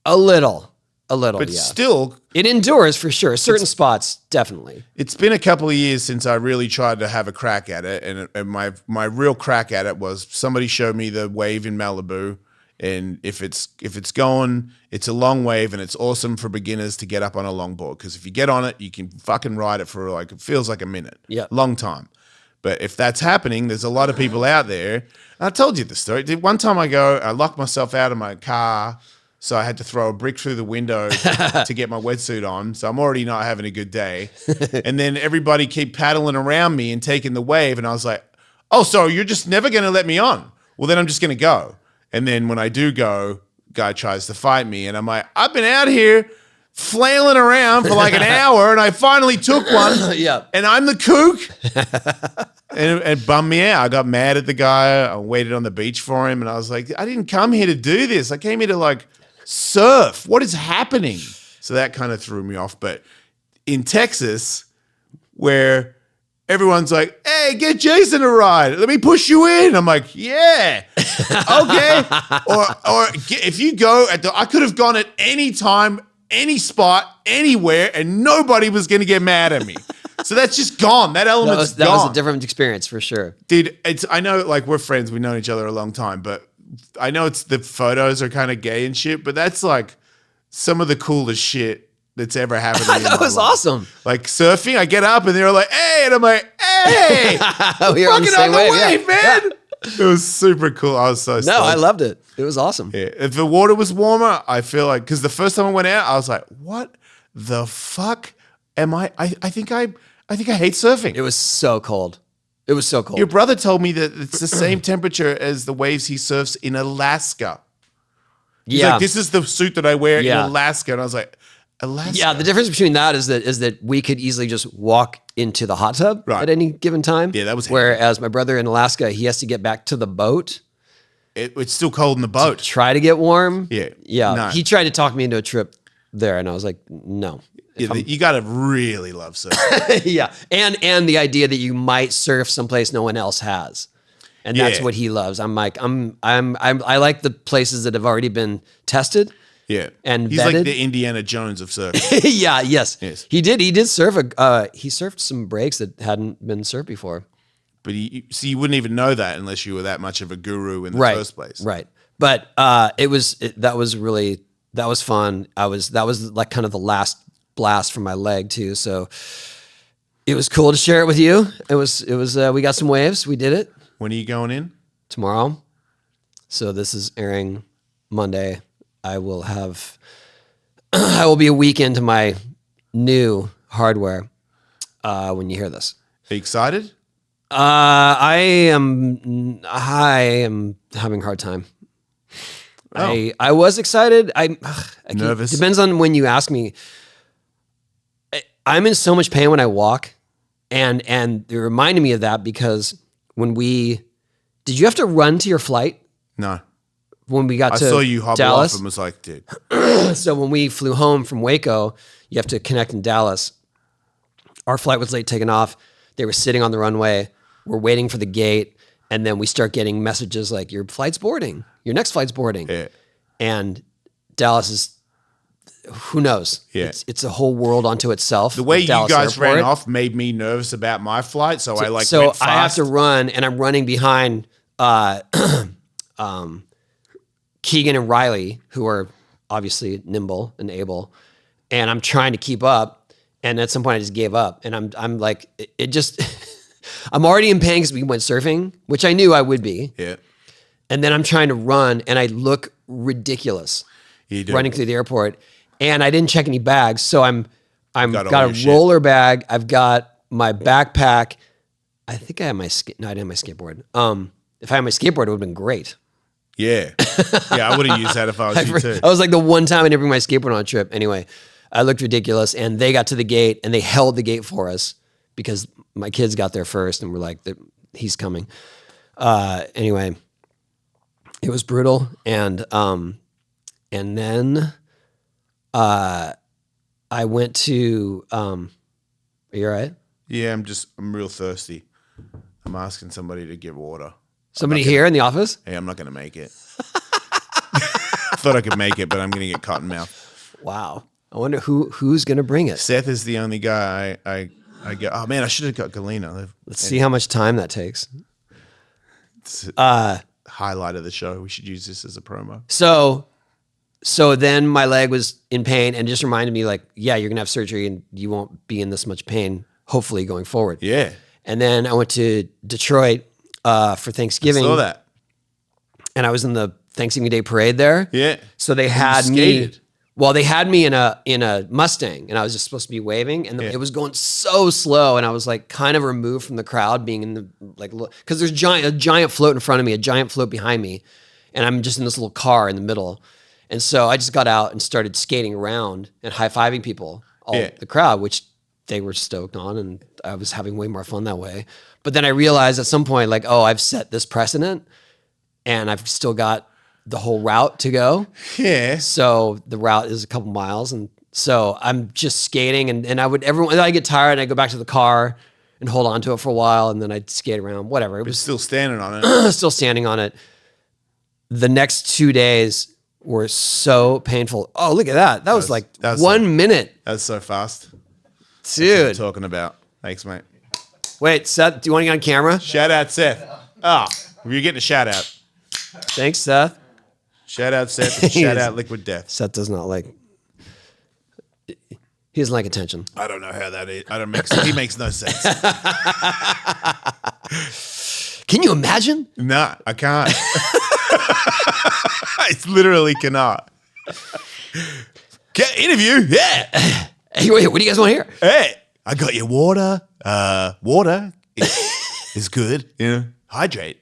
[SPEAKER 1] A little,
[SPEAKER 2] But
[SPEAKER 1] yeah.
[SPEAKER 2] still,
[SPEAKER 1] It endures for sure. Certain spots, definitely.
[SPEAKER 2] it's been a couple of years since I really tried to have a crack at it, and my real crack at it was somebody showed me the wave in Malibu, and if it's going, it's a long wave, and it's awesome for beginners to get up on a longboard because if you get on it, you can fucking ride it for it feels like a minute,
[SPEAKER 1] Yeah.
[SPEAKER 2] long time. But if that's happening, there's a lot of people out there. I told you the story. One time I locked myself out of my car. So I had to throw a brick through the window to get my wetsuit on. So I'm already not having a good day. And then everybody keep paddling around me and taking the wave. And I was like, oh, so you're just never going to let me on? Well, then I'm just going to go. And then when I do go, guy tries to fight me. And I'm like, I've been out here flailing around for an hour and I finally took one.
[SPEAKER 1] Yeah.
[SPEAKER 2] And I'm the kook. And it bummed me out. I got mad at the guy. I waited on the beach for him. And I was like, I didn't come here to do this. I came here to surf. What is happening? So that kind of threw me off. But in Texas, where everyone's like, hey, get Jason a ride. Let me push you in. I'm like, yeah, okay. or if you go I could have gone at any time, any spot, anywhere, and nobody was going to get mad at me. So that's just gone. That element's
[SPEAKER 1] That
[SPEAKER 2] gone.
[SPEAKER 1] was a different experience for sure.
[SPEAKER 2] Dude, I know we're friends. We've known each other a long time, but I know the photos are kind of gay and shit, but that's some of the coolest shit that's ever happened to me.
[SPEAKER 1] That was awesome.
[SPEAKER 2] Surfing, I get up and they're like, hey, and I'm like, hey,
[SPEAKER 1] We were on the
[SPEAKER 2] fucking
[SPEAKER 1] same
[SPEAKER 2] on the
[SPEAKER 1] wave,
[SPEAKER 2] wave,
[SPEAKER 1] yeah.
[SPEAKER 2] man. It was super cool. I was so stoked.
[SPEAKER 1] No, I loved it. It was awesome.
[SPEAKER 2] Yeah. If the water was warmer, I feel like, because the first time I went out, I was like, what the fuck am I think I hate surfing.
[SPEAKER 1] It was so cold. It was so cold.
[SPEAKER 2] Your brother told me that it's the same temperature as the waves he surfs in Alaska. He's like, this is the suit that I wear in Alaska. And I was like, Alaska?
[SPEAKER 1] Yeah, the difference between that is that we could easily just walk into the hot tub at any given time.
[SPEAKER 2] Yeah, that was
[SPEAKER 1] whereas my brother in Alaska, he has to get back to the boat.
[SPEAKER 2] It's still cold in the boat.
[SPEAKER 1] Try to get warm.
[SPEAKER 2] Yeah.
[SPEAKER 1] Yeah.
[SPEAKER 2] No.
[SPEAKER 1] He tried to talk me into a trip there, and I was like, no.
[SPEAKER 2] Yeah, you got to really love surfing.
[SPEAKER 1] Yeah. And the idea that you might surf someplace no one else has. And that's what he loves. I'm like, I like the places that have already been tested.
[SPEAKER 2] Yeah.
[SPEAKER 1] And
[SPEAKER 2] he's
[SPEAKER 1] vetted.
[SPEAKER 2] like the Indiana Jones of surfing.
[SPEAKER 1] Yeah, yes. He did surf he surfed some breaks that hadn't been surfed before.
[SPEAKER 2] But you wouldn't even know that unless you were that much of a guru in the first place.
[SPEAKER 1] Right. But that was fun. That was like kind of the last blast from my leg too. So it was cool to share it with you. It was we got some waves. We did it.
[SPEAKER 2] When are you going in?
[SPEAKER 1] Tomorrow. So this is airing Monday. I will be a week into my new hardware when you hear this.
[SPEAKER 2] Are you excited?
[SPEAKER 1] I am having a hard time.
[SPEAKER 2] Oh.
[SPEAKER 1] I was excited.
[SPEAKER 2] Nervous.
[SPEAKER 1] Depends on when you ask me. I'm in so much pain when I walk, and it reminded me of that because did you have to run to your flight?
[SPEAKER 2] No.
[SPEAKER 1] When we got to
[SPEAKER 2] I saw you hobble
[SPEAKER 1] Dallas,
[SPEAKER 2] off and was like, dude.
[SPEAKER 1] So when we flew home from Waco, you have to connect in Dallas. Our flight was late taking off. They were sitting on the runway. We're waiting for the gate. And then we start getting messages like, your flight's boarding. Your next flight's boarding.
[SPEAKER 2] Yeah.
[SPEAKER 1] And Dallas is, who knows?
[SPEAKER 2] Yeah.
[SPEAKER 1] It's a whole world unto itself.
[SPEAKER 2] The way you
[SPEAKER 1] Dallas
[SPEAKER 2] guys
[SPEAKER 1] Airport.
[SPEAKER 2] ran off made me nervous about my flight. So I went
[SPEAKER 1] I
[SPEAKER 2] fast.
[SPEAKER 1] have to run, and I'm running behind Keegan and Riley, who are obviously nimble and able, and I'm trying to keep up. And at some point, I just gave up, and I'm like, it just, I'm already in pain because we went surfing, which I knew I would be.
[SPEAKER 2] Yeah.
[SPEAKER 1] And then I'm trying to run, and I look ridiculous running through the airport, and I didn't check any bags, so I'm got a roller bag. I've got my backpack. I think I have I didn't have my skateboard. If I had my skateboard, it would have been great.
[SPEAKER 2] Yeah. Yeah, I would have used that if I was you too.
[SPEAKER 1] I was like the one time I didn't bring my skateboard on a trip. Anyway, I looked ridiculous, and they got to the gate, and they held the gate for us because my kids got there first, and we're like, he's coming. Anyway, it was brutal, and then I went to. Are you all right?
[SPEAKER 2] Yeah, I'm real thirsty. I'm asking somebody to get water.
[SPEAKER 1] Somebody here in the office?
[SPEAKER 2] Hey, I'm not going to make it. I thought I could make it, but I'm going to get cotton mouth.
[SPEAKER 1] Wow. I wonder who's going to bring it.
[SPEAKER 2] Seth is the only guy I get. Oh, man, I should have got Galena.
[SPEAKER 1] Let's see how much time that takes.
[SPEAKER 2] It's highlight of the show. We should use this as a promo.
[SPEAKER 1] So then my leg was in pain and just reminded me like, yeah, you're going to have surgery and you won't be in this much pain, hopefully going forward.
[SPEAKER 2] Yeah.
[SPEAKER 1] And then I went to Detroit for Thanksgiving.
[SPEAKER 2] I saw that.
[SPEAKER 1] And I was in the Thanksgiving Day parade there.
[SPEAKER 2] Yeah.
[SPEAKER 1] So they had me. Well, they had me in a Mustang, and I was just supposed to be waving, and it was going so slow, and I was like kind of removed from the crowd, being in the because there's a giant float in front of me, a giant float behind me, and I'm just in this little car in the middle, and so I just got out and started skating around and high-fiving people, the crowd, which they were stoked on, and I was having way more fun that way. But then I realized at some point, like, oh, I've set this precedent, and I've still got the whole route to go.
[SPEAKER 2] Yeah.
[SPEAKER 1] So the route is a couple miles. And so I'm just skating and I get tired and I go back to the car and hold on to it for a while. And then I'd skate around, whatever. It was
[SPEAKER 2] still standing on it.
[SPEAKER 1] Still standing on it. The next 2 days were so painful. Oh, look at that. That was 1 minute.
[SPEAKER 2] That was so fast.
[SPEAKER 1] Dude.
[SPEAKER 2] That's what I'm talking about. Thanks, mate.
[SPEAKER 1] Wait, Seth, do you want to get on camera?
[SPEAKER 2] Shout out, Seth. You're getting a shout out.
[SPEAKER 1] Thanks, Seth.
[SPEAKER 2] Shout out Seth and shout out Liquid Death.
[SPEAKER 1] Seth does not like. He doesn't like attention.
[SPEAKER 2] I don't know how that is. He makes no sense.
[SPEAKER 1] Can you imagine?
[SPEAKER 2] Nah, I can't. I literally cannot. Get interview, yeah.
[SPEAKER 1] Hey, wait, what do you guys want to hear?
[SPEAKER 2] Hey, I got you water. Water is good. You know, hydrate.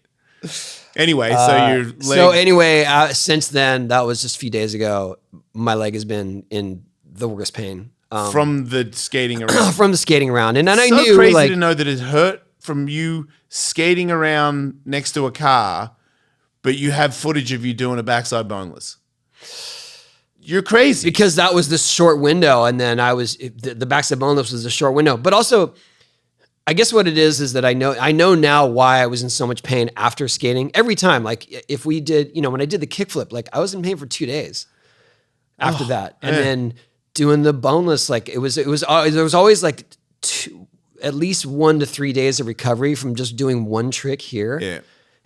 [SPEAKER 2] Anyway, so your leg.
[SPEAKER 1] So anyway, since then, that was just a few days ago, my leg has been in the worst pain.
[SPEAKER 2] From the skating around.
[SPEAKER 1] From the skating around. And I
[SPEAKER 2] So
[SPEAKER 1] knew
[SPEAKER 2] crazy
[SPEAKER 1] like,
[SPEAKER 2] to know that it hurt from you skating around next to a car, but you have footage of you doing a backside boneless. You're crazy.
[SPEAKER 1] because that was this short window. And then the backside boneless was a short window. But also, I guess what it is that I know now why I was in so much pain after skating. Every time, like if we did, when I did the kickflip, like I was in pain for 2 days after that. And then doing the boneless, like there was always like at least 1 to 3 days of recovery from just doing one trick here.
[SPEAKER 2] Yeah.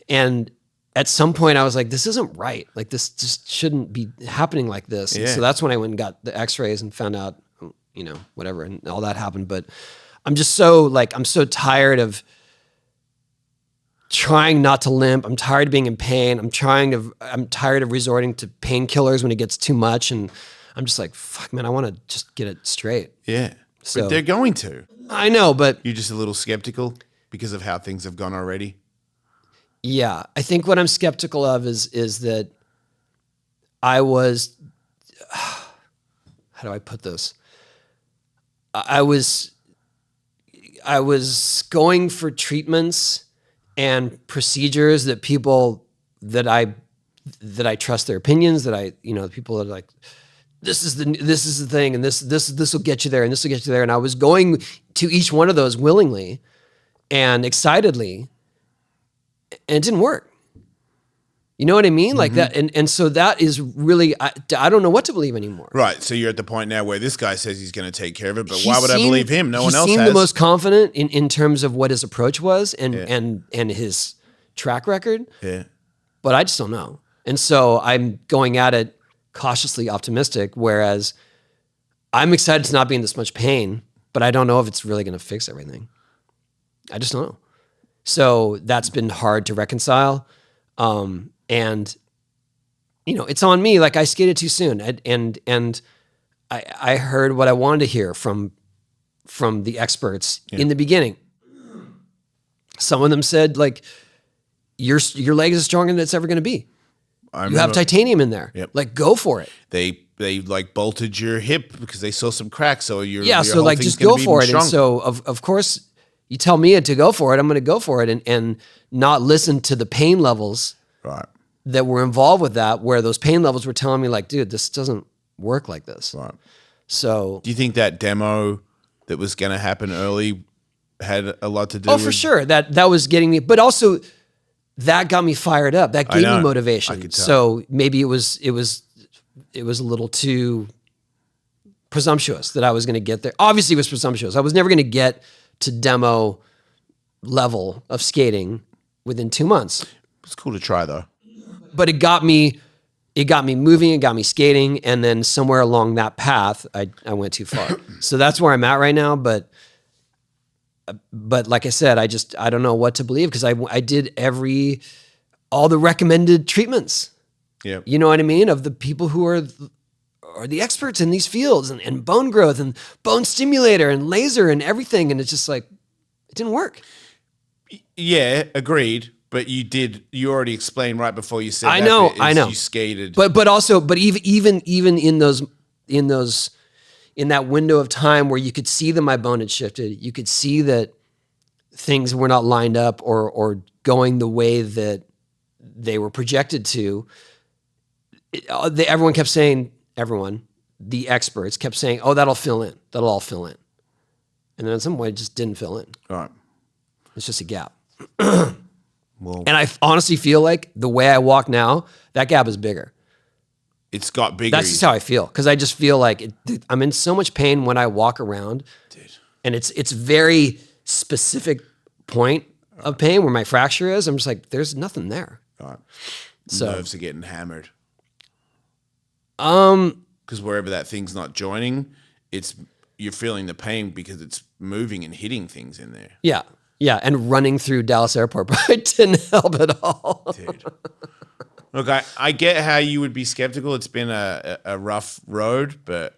[SPEAKER 1] And at some point I was like, this isn't right. Like this just shouldn't be happening like this. And so that's when I went and got the x-rays and found out, whatever, and all that happened. But I'm just so I'm so tired of trying not to limp. I'm tired of being in pain. I'm tired of resorting to painkillers when it gets too much. And I'm just like, fuck, man, I want to just get it straight.
[SPEAKER 2] Yeah.
[SPEAKER 1] So
[SPEAKER 2] But they're going to.
[SPEAKER 1] I know, but
[SPEAKER 2] You're just a little skeptical because of how things have gone already.
[SPEAKER 1] yeah, I think what I'm skeptical of is that I was, how do I put this? I was going for treatments and procedures that people that I trust their opinions, that people that are like, this is the thing, and this will get you there, and this will get you there. And I was going to each one of those willingly and excitedly, and it didn't work. You know what I mean? Like that. And so that is really, I don't know what to believe anymore.
[SPEAKER 2] Right. So you're at the point now where this guy says he's going to take care of it, but why would I believe him? No one else
[SPEAKER 1] He
[SPEAKER 2] has.
[SPEAKER 1] seemed the most confident in terms of what his approach was and his track record.
[SPEAKER 2] Yeah.
[SPEAKER 1] But I just don't know. And so I'm going at it cautiously optimistic, whereas I'm excited to not be in this much pain, but I don't know if it's really going to fix everything. I just don't know. So that's been hard to reconcile. And it's on me. Like I skated too soon, and I heard what I wanted to hear from the experts in the beginning. Some of them said like, your leg is stronger than it's ever going to be. You have titanium in there.
[SPEAKER 2] Yep.
[SPEAKER 1] Like go for it.
[SPEAKER 2] They like bolted your hip because they saw some cracks. So your
[SPEAKER 1] so
[SPEAKER 2] whole
[SPEAKER 1] like
[SPEAKER 2] thing's
[SPEAKER 1] just
[SPEAKER 2] gonna
[SPEAKER 1] go
[SPEAKER 2] be
[SPEAKER 1] for
[SPEAKER 2] even
[SPEAKER 1] it. And
[SPEAKER 2] stronger.
[SPEAKER 1] so of course you tell me to go for it, I'm going to go for it and not listen to the pain levels
[SPEAKER 2] Right.
[SPEAKER 1] that were involved with that, where those pain levels were telling me like, dude, this doesn't work like this.
[SPEAKER 2] Right.
[SPEAKER 1] So
[SPEAKER 2] Do you think that demo that was going to happen early had a lot to do
[SPEAKER 1] oh,
[SPEAKER 2] with
[SPEAKER 1] for sure. That was getting me, but also that got me fired up. That gave
[SPEAKER 2] know.
[SPEAKER 1] me
[SPEAKER 2] I
[SPEAKER 1] motivation.
[SPEAKER 2] could tell.
[SPEAKER 1] So maybe it was a little too presumptuous that I was going to get there. Obviously it was presumptuous. I was never going to get to demo level of skating within 2 months.
[SPEAKER 2] It's cool to try though.
[SPEAKER 1] But it got me moving, it got me skating, and then somewhere along that path, I went too far. So that's where I'm at right now. But like I said, I don't know what to believe, because I did all the recommended treatments.
[SPEAKER 2] Yeah.
[SPEAKER 1] You know what I mean? Of the people who are the experts in these fields, and bone growth and bone stimulator and laser and everything. And it's just like, it didn't work.
[SPEAKER 2] Yeah, agreed. But you already explained right before you said
[SPEAKER 1] I know.
[SPEAKER 2] You skated.
[SPEAKER 1] But even in that window of time where you could see that my bone had shifted, you could see that things were not lined up or going the way that they were projected to. Everyone kept saying, the experts kept saying, oh, that'll fill in. That'll all fill in. And then at some point it just didn't fill in.
[SPEAKER 2] All right.
[SPEAKER 1] It's just a gap.
[SPEAKER 2] Well,
[SPEAKER 1] And I honestly feel like the way I walk now, that gap is bigger.
[SPEAKER 2] it's got bigger.
[SPEAKER 1] That's just how I feel, because I just feel like I'm in so much pain when I walk around, and it's very specific point of pain where my fracture is. I'm just like, there's nothing there.
[SPEAKER 2] All right.
[SPEAKER 1] So
[SPEAKER 2] Nerves are getting hammered. Because wherever that thing's not joining, you're feeling the pain because it's moving and hitting things in there.
[SPEAKER 1] yeah, Yeah, and running through Dallas Airport probably didn't help at all.
[SPEAKER 2] Dude. Look, I get how you would be skeptical. It's been a rough road, but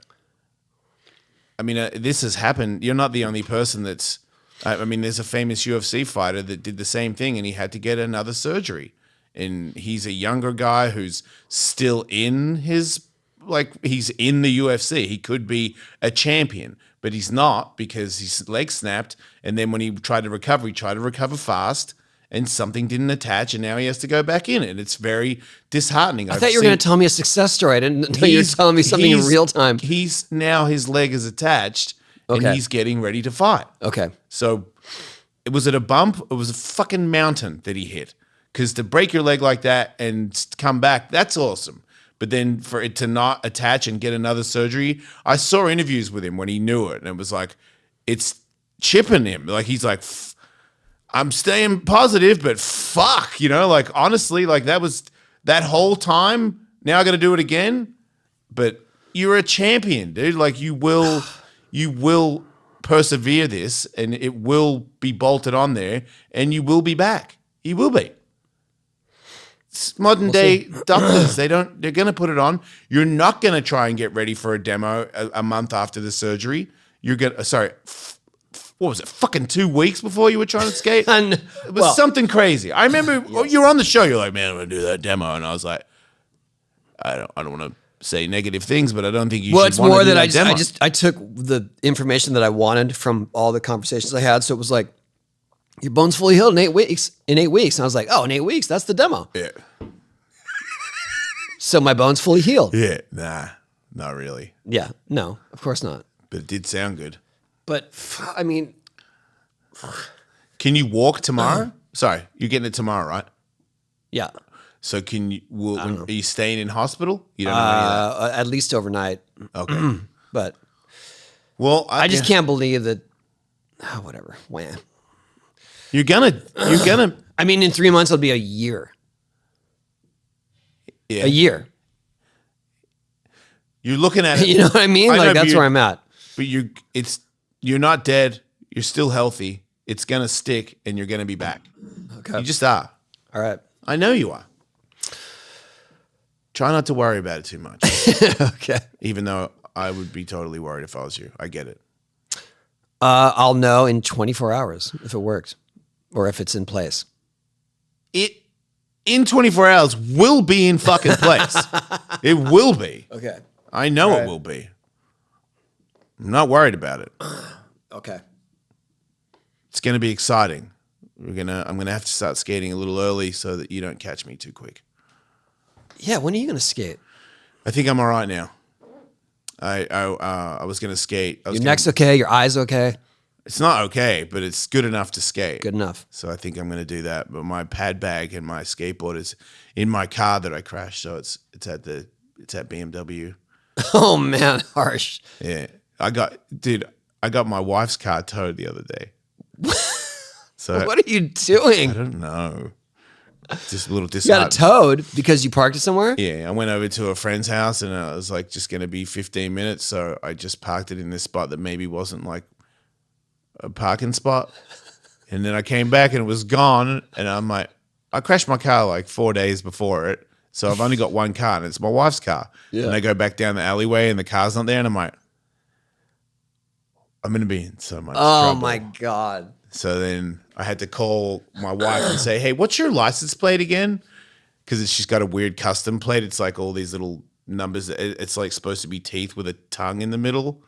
[SPEAKER 2] I mean, this has happened. You're not the only person that's. I mean, there's a famous UFC fighter that did the same thing, and he had to get another surgery. And he's a younger guy who's still in he's in the UFC. He could be a champion, but he's not because his leg snapped. And then when he tried to recover fast, and something didn't attach, and now he has to go back in. And it's very disheartening.
[SPEAKER 1] I thought you were going to tell me a success story. I didn't know you were telling me something in real time.
[SPEAKER 2] His leg is attached, and he's getting ready to fight.
[SPEAKER 1] Okay.
[SPEAKER 2] So was it a bump? It was a fucking mountain that he hit. Because to break your leg like that and come back, that's awesome. But then for it to not attach and get another surgery, I saw interviews with him when he knew it, and it was like, it's chipping him. Like, he's like, I'm staying positive, but fuck, like, honestly, like, that whole time, now I got to do it again. But you're a champion, dude. Like, you will persevere this, and it will be bolted on there, and you will be back. You will be. Modern day doctors, they're going to put it on. You're not going to try and get ready for a demo a month after the surgery. You're going to, what was it? Fucking 2 weeks before you were trying to skate? It was something crazy. I remember you were on the show. You're like, man, I'm going to do that demo. And I was like, I don't want to say negative things, but I don't think you should.
[SPEAKER 1] It's more that I took the information that I wanted from all the conversations I had. So it was like, your bone's fully healed in 8 weeks. And I was like, oh, in 8 weeks, that's the demo.
[SPEAKER 2] Yeah.
[SPEAKER 1] So my bone's fully healed.
[SPEAKER 2] Yeah. Nah, not really.
[SPEAKER 1] Yeah. No, of course not.
[SPEAKER 2] But it did sound good.
[SPEAKER 1] But I mean,
[SPEAKER 2] can you walk tomorrow? Sorry, you're getting it tomorrow, right?
[SPEAKER 1] Yeah.
[SPEAKER 2] So are you staying in hospital? You don't know any of that?
[SPEAKER 1] At least overnight.
[SPEAKER 2] Okay.
[SPEAKER 1] But
[SPEAKER 2] well,
[SPEAKER 1] I just can't believe that. Whatever. Wham.
[SPEAKER 2] You're gonna.
[SPEAKER 1] I mean, in 3 months, it'll be a year.
[SPEAKER 2] Yeah.
[SPEAKER 1] A year.
[SPEAKER 2] You're looking at it.
[SPEAKER 1] You know what I mean? Like, that's where I'm at.
[SPEAKER 2] But you're not dead. You're still healthy. It's gonna stick, and you're gonna be back.
[SPEAKER 1] Okay.
[SPEAKER 2] You just are.
[SPEAKER 1] All right.
[SPEAKER 2] I know you are. Try not to worry about it too much.
[SPEAKER 1] Okay.
[SPEAKER 2] Even though I would be totally worried if I was you. I get it.
[SPEAKER 1] I'll know in 24 hours if it works or if it's in place.
[SPEAKER 2] It in 24 hours will be in fucking place. It will be.
[SPEAKER 1] Okay.
[SPEAKER 2] I know it will be. I'm not worried about it.
[SPEAKER 1] Okay.
[SPEAKER 2] It's going to be exciting. I'm going to have to start skating a little early so that you don't catch me too quick.
[SPEAKER 1] Yeah, when are you going to skate?
[SPEAKER 2] I think I'm all right now. I was going to skate.
[SPEAKER 1] Your neck's okay? Your eyes okay?
[SPEAKER 2] It's not okay, but it's good enough to skate.
[SPEAKER 1] Good enough.
[SPEAKER 2] So I think I'm going to do that. But my pad bag and my skateboard is in my car that I crashed. So it's at BMW.
[SPEAKER 1] Oh man, harsh.
[SPEAKER 2] Yeah, I got my wife's car towed the other day. So
[SPEAKER 1] what are you doing?
[SPEAKER 2] I don't know. Just a little
[SPEAKER 1] You
[SPEAKER 2] disheartened.
[SPEAKER 1] got it towed because you parked it somewhere?
[SPEAKER 2] Yeah, I went over to a friend's house and it was like just going to be 15 minutes. So I just parked it in this spot that maybe wasn't like a parking spot. And then I came back and it was gone. And I'm like, I crashed my car like 4 days before it. So I've only got one car and it's my wife's car. Yeah. And I go back down the alleyway and the car's not there. And I'm like, I'm going to be in so much trouble.
[SPEAKER 1] Oh my God.
[SPEAKER 2] So then I had to call my wife and say, hey, what's your license plate again? Because she's got a weird custom plate. It's like all these little numbers. It's like supposed to be teeth with a tongue in the middle.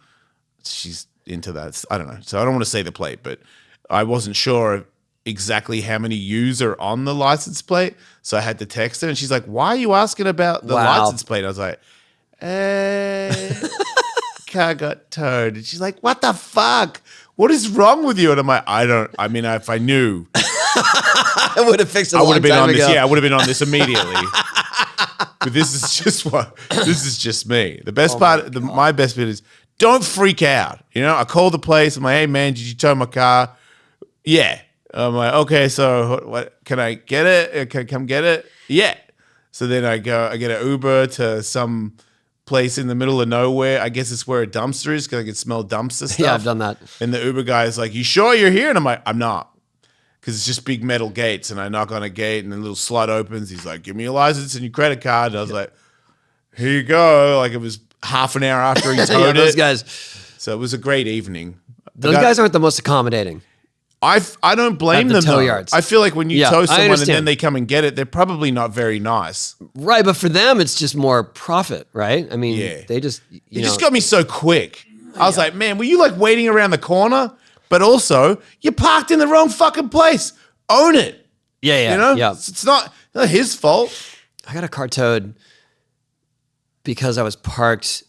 [SPEAKER 2] She's into that. I don't know. So I don't want to say the plate, but I wasn't sure exactly how many U's are on the license plate. So I had to text her and she's like, why are you asking about the license plate? I was like, car got towed. And she's like, what the fuck? What is wrong with you? And I'm like, if I knew,
[SPEAKER 1] I would have fixed it.
[SPEAKER 2] I would have been on this. Yeah, I would have been on this immediately. But this is just me. The best my best bit is don't freak out. You know, I call the place. I'm like, hey man, did you tow my car? Yeah. I'm like, okay, so what? Can I get it? Can I come get it? Yeah. So then I get an Uber to some place in the middle of nowhere. I guess it's where a dumpster is because I can smell dumpster stuff.
[SPEAKER 1] Yeah, I've done that.
[SPEAKER 2] And the Uber guy is like, you sure you're here? And I'm like, I'm not. because it's just big metal gates, and I knock on a gate, and the little slot opens. He's like, "Give me your license and your credit card." And I was like, "Here you go." Like, it was half an hour after he towed
[SPEAKER 1] those
[SPEAKER 2] it.
[SPEAKER 1] guys.
[SPEAKER 2] So it was a great evening.
[SPEAKER 1] Those guys aren't the most accommodating.
[SPEAKER 2] I don't blame
[SPEAKER 1] At the
[SPEAKER 2] them.
[SPEAKER 1] tow
[SPEAKER 2] though.
[SPEAKER 1] yards.
[SPEAKER 2] I feel like when you
[SPEAKER 1] Yeah,
[SPEAKER 2] tow
[SPEAKER 1] I
[SPEAKER 2] someone and
[SPEAKER 1] understand.
[SPEAKER 2] then they come and get it, they're probably not very nice.
[SPEAKER 1] Right, but for them, it's just more profit, right? I mean,
[SPEAKER 2] Yeah.
[SPEAKER 1] they just,
[SPEAKER 2] You just got me so quick. I was like, man, were you like waiting around the corner? But also, you parked in the wrong fucking place. Own it.
[SPEAKER 1] yeah,
[SPEAKER 2] You know?
[SPEAKER 1] yeah.
[SPEAKER 2] It's not his fault.
[SPEAKER 1] I got a car towed because I was parked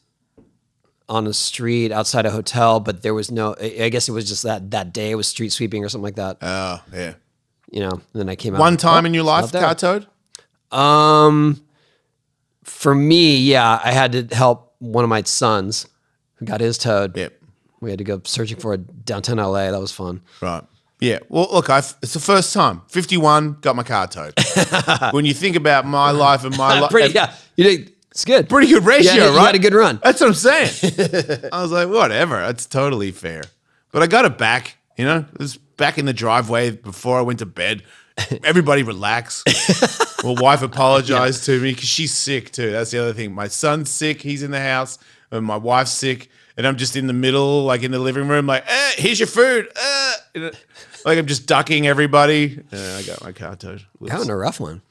[SPEAKER 1] on the street outside a hotel, but there was no, I guess it was just that day it was street sweeping or something like that.
[SPEAKER 2] Oh, yeah.
[SPEAKER 1] You know, and then I came out.
[SPEAKER 2] One time in your life,
[SPEAKER 1] not there.
[SPEAKER 2] car towed?
[SPEAKER 1] For me, yeah, I had to help one of my sons who got his towed.
[SPEAKER 2] Yep.
[SPEAKER 1] We had to go searching for it downtown LA. That was fun.
[SPEAKER 2] Right. Yeah. Well, look, it's the first time. 51, got my car towed. When you think about my life and my life.
[SPEAKER 1] Yeah, you did. It's good.
[SPEAKER 2] Pretty good ratio,
[SPEAKER 1] Yeah, you
[SPEAKER 2] right?
[SPEAKER 1] had a good run.
[SPEAKER 2] That's what I'm saying. I was like, whatever. That's totally fair. But I got it back. You know, it was back in the driveway before I went to bed. Everybody relax. My wife apologized to me because she's sick too. That's the other thing. My son's sick. He's in the house. And my wife's sick. And I'm just in the middle, like in the living room, like, here's your food. You know, like I'm just ducking everybody. And I got my car towed. Whoops.
[SPEAKER 1] Having a rough one.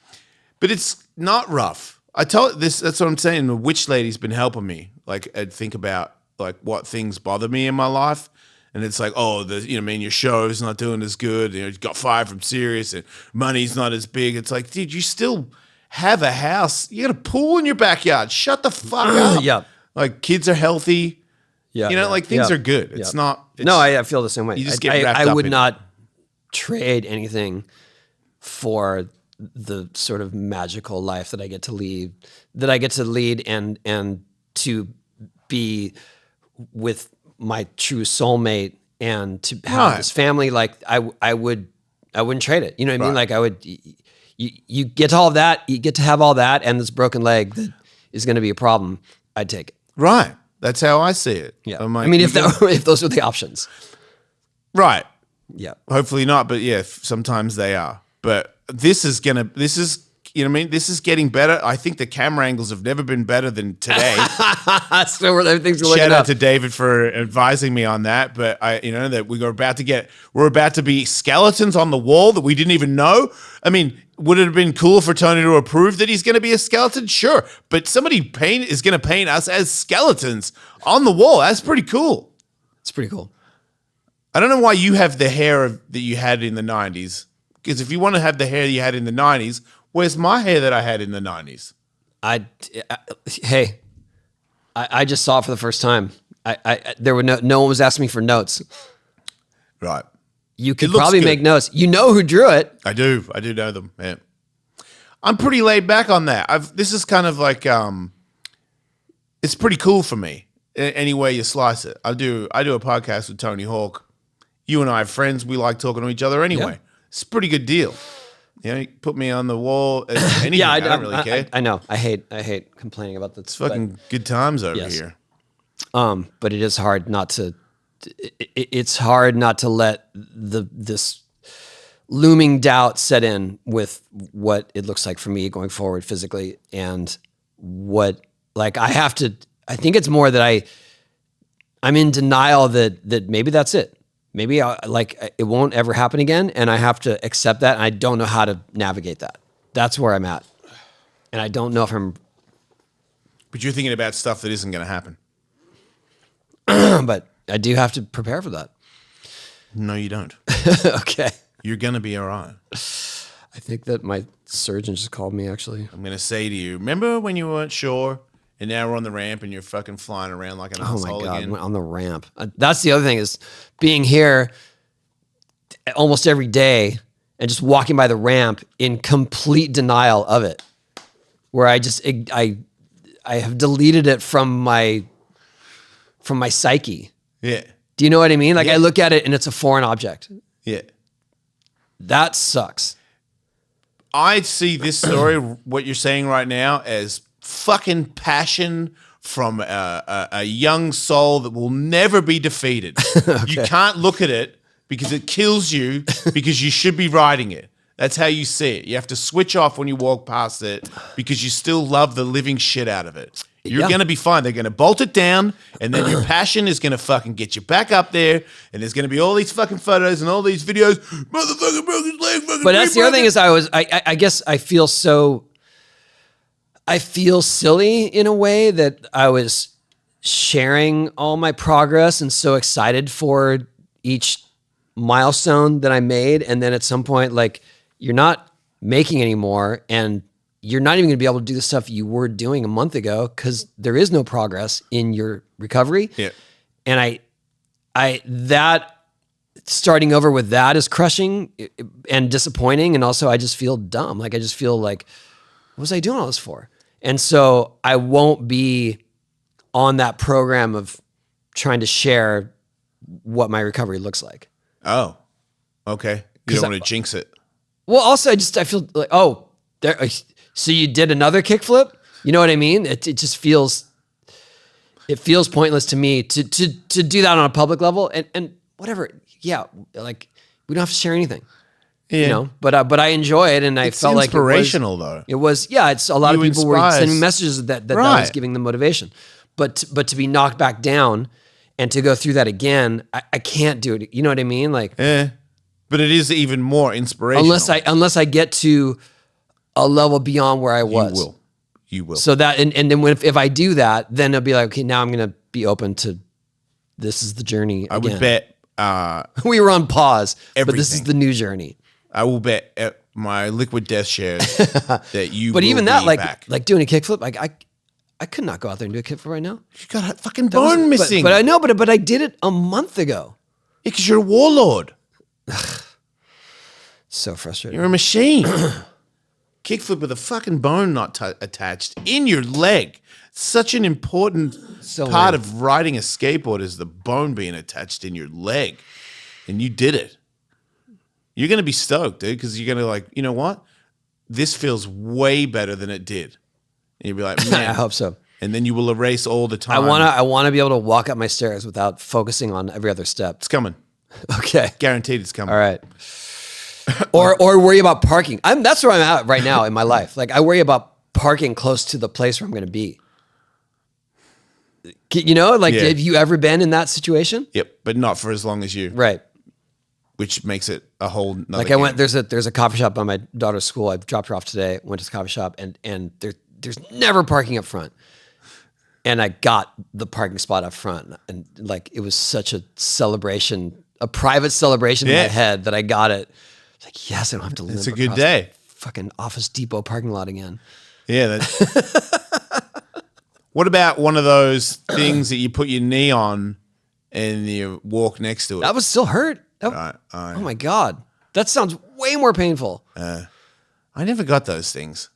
[SPEAKER 2] But it's not rough. I told this. That's what I'm saying. The witch lady's been helping me. Like, I'd think about like what things bother me in my life, and it's like, oh, your show's not doing as good. You got fired from Sirius, and money's not as big. It's like, dude, you still have a house. You got a pool in your backyard. Shut the fuck up.
[SPEAKER 1] Yeah.
[SPEAKER 2] Like, kids are healthy.
[SPEAKER 1] Yeah,
[SPEAKER 2] You know,
[SPEAKER 1] yeah,
[SPEAKER 2] like things
[SPEAKER 1] yeah.
[SPEAKER 2] are good. It's
[SPEAKER 1] Yeah.
[SPEAKER 2] not. It's,
[SPEAKER 1] No, I feel the same way.
[SPEAKER 2] You just get wrapped
[SPEAKER 1] I
[SPEAKER 2] up
[SPEAKER 1] would
[SPEAKER 2] in it.
[SPEAKER 1] not trade anything for the sort of magical life that I get to lead, and to be with my true soulmate and to have
[SPEAKER 2] Right.
[SPEAKER 1] this family. Like I wouldn't trade it. You know what I mean?
[SPEAKER 2] Right.
[SPEAKER 1] Like you get all of that, you get to have all that, and this broken leg that is going to be a problem. I'd take it.
[SPEAKER 2] Right. That's how I see it.
[SPEAKER 1] Yeah.
[SPEAKER 2] I'm like,
[SPEAKER 1] I mean,
[SPEAKER 2] you
[SPEAKER 1] if those were the options.
[SPEAKER 2] right.
[SPEAKER 1] Yeah.
[SPEAKER 2] Hopefully not, but yeah, sometimes they are. But this is, you know what I mean? This is getting better. I think the camera angles have never been better than today.
[SPEAKER 1] So everything's looking
[SPEAKER 2] Shout
[SPEAKER 1] up.
[SPEAKER 2] out to David for advising me on that. But that we're about to be skeletons on the wall that we didn't even know. I mean, would it have been cool for Tony to approve that he's going to be a skeleton? Sure. But somebody is going to paint us as skeletons on the wall. That's pretty cool.
[SPEAKER 1] It's pretty cool.
[SPEAKER 2] I don't know why you have the hair that you had in the 90s. Because if you want to have the hair you had in the 90s, where's my hair that I had in the 90s?
[SPEAKER 1] I just saw it for the first time. There were no one was asking me for notes.
[SPEAKER 2] Right.
[SPEAKER 1] You could
[SPEAKER 2] It looks
[SPEAKER 1] probably
[SPEAKER 2] good.
[SPEAKER 1] make notes. You know who drew it.
[SPEAKER 2] I do know them, man. I'm pretty laid back on that. This is kind of like it's pretty cool for me. Any way you slice it. I do a podcast with Tony Hawk. You and I are friends. We like talking to each other anyway.
[SPEAKER 1] Yeah.
[SPEAKER 2] It's a pretty good deal. You put me on the wall. Anything,
[SPEAKER 1] Yeah,
[SPEAKER 2] I don't really care.
[SPEAKER 1] I know. I hate complaining about this.
[SPEAKER 2] It's fucking good times over
[SPEAKER 1] Yes.
[SPEAKER 2] here.
[SPEAKER 1] But it is hard not to. It's hard not to let this looming doubt set in with what it looks like for me going forward physically, and what I have to. I think it's more that I'm in denial that maybe that's it. Maybe it won't ever happen again, and I have to accept that. And I don't know how to navigate that. That's where I'm at, and I don't know if I'm.
[SPEAKER 2] But you're thinking about stuff that isn't going to happen.
[SPEAKER 1] But I do have to prepare for that.
[SPEAKER 2] No, you don't.
[SPEAKER 1] Okay.
[SPEAKER 2] You're going to be all right.
[SPEAKER 1] I think that my surgeon just called me, actually.
[SPEAKER 2] I'm going to say to you, remember when you weren't sure and now we're on the ramp and you're fucking flying around like an
[SPEAKER 1] Oh my
[SPEAKER 2] asshole
[SPEAKER 1] God,
[SPEAKER 2] again?
[SPEAKER 1] on the ramp. That's the other thing is being here almost every day and just walking by the ramp in complete denial of it, where I have deleted it from my psyche.
[SPEAKER 2] Yeah.
[SPEAKER 1] Do you know what I mean? Like
[SPEAKER 2] Yeah.
[SPEAKER 1] I look at it and it's a foreign object.
[SPEAKER 2] Yeah.
[SPEAKER 1] That sucks.
[SPEAKER 2] I see this story, what you're saying right now, as fucking passion from a young soul that will never be defeated. You can't look at it because it kills you because you should be riding it. That's how you see it. You have to switch off when you walk past it because you still love the living shit out of it. You're going to be fine. They're going to bolt it down, and then your passion is going to fucking get you back up there, and there's going to be all these fucking photos and all these videos. Motherfucker broke his leg.
[SPEAKER 1] But that's the other thing is I guess I feel silly in a way that I was sharing all my progress and so excited for each milestone that I made. And then at some point, like, you're not making anymore, and you're not even going to be able to do the stuff you were doing a month ago because there is no progress in your recovery.
[SPEAKER 2] Yeah.
[SPEAKER 1] And that starting over with that is crushing and disappointing. And also I just feel dumb. Like, I just feel like, what was I doing all this for? And so I won't be on that program of trying to share what my recovery looks like.
[SPEAKER 2] Oh, okay. You don't want to jinx it.
[SPEAKER 1] Well, also I feel like, oh, there. So you did another kickflip? You know what I mean? It just feels pointless to me to do that on a public level and whatever. Yeah, like, we don't have to share anything.
[SPEAKER 2] Yeah.
[SPEAKER 1] You know, but I enjoy it, and I felt like
[SPEAKER 2] inspirational though.
[SPEAKER 1] It was, yeah. It's a lot of people were sending messages that
[SPEAKER 2] Right.
[SPEAKER 1] was giving them motivation, but to be knocked back down and to go through that again, I can't do it. You know what I mean? Like,
[SPEAKER 2] but it is even more inspirational.
[SPEAKER 1] unless I get to a level beyond where I was.
[SPEAKER 2] You will.
[SPEAKER 1] So that, and then if I do that, then it'll be like, okay, now I'm going to be open to, this is the journey again.
[SPEAKER 2] I would bet
[SPEAKER 1] we were on pause, but this is
[SPEAKER 2] everything.
[SPEAKER 1] the new journey.
[SPEAKER 2] I will bet my liquid death shares that you.
[SPEAKER 1] But
[SPEAKER 2] will
[SPEAKER 1] even that,
[SPEAKER 2] be
[SPEAKER 1] like,
[SPEAKER 2] back.
[SPEAKER 1] like doing a kickflip, like I could not go out there and do a kickflip right now.
[SPEAKER 2] You got a fucking bone missing.
[SPEAKER 1] But I know, but I did it a month ago.
[SPEAKER 2] Yeah, because you're a warlord.
[SPEAKER 1] So frustrating.
[SPEAKER 2] You're a machine. Kickflip with a fucking bone not attached in your leg. Such an important part of riding a skateboard is the bone being attached in your leg. And you did it. You're going to be stoked, dude, because you're going to like, you know what? This feels way better than it did. And you'll be like, man.
[SPEAKER 1] I hope so.
[SPEAKER 2] And then you will erase all the time.
[SPEAKER 1] I want to be able to walk up my stairs without focusing on every other step.
[SPEAKER 2] It's coming.
[SPEAKER 1] Okay.
[SPEAKER 2] Guaranteed it's coming.
[SPEAKER 1] All right. or worry about parking. That's where I'm at right now in my life. Like, I worry about parking close to the place where I'm going to be. You know, like,
[SPEAKER 2] Yeah.
[SPEAKER 1] have you ever been in that situation?
[SPEAKER 2] Yep, but not for as long as you.
[SPEAKER 1] Right.
[SPEAKER 2] Which makes it a whole nother
[SPEAKER 1] Like, I went, there's a coffee shop by my daughter's school. I dropped her off today, went to the coffee shop, and there's never parking up front. And I got the parking spot up front, and like, it was such a celebration, a private celebration in my head that I got it. It's like, yes, I don't have to live.
[SPEAKER 2] It's a good day.
[SPEAKER 1] Fucking Office Depot parking lot again.
[SPEAKER 2] Yeah. What about one of those things that you put your knee on and you walk next to it?
[SPEAKER 1] That was still hurt.
[SPEAKER 2] Right.
[SPEAKER 1] Oh my God. That sounds way more painful.
[SPEAKER 2] I never got those things.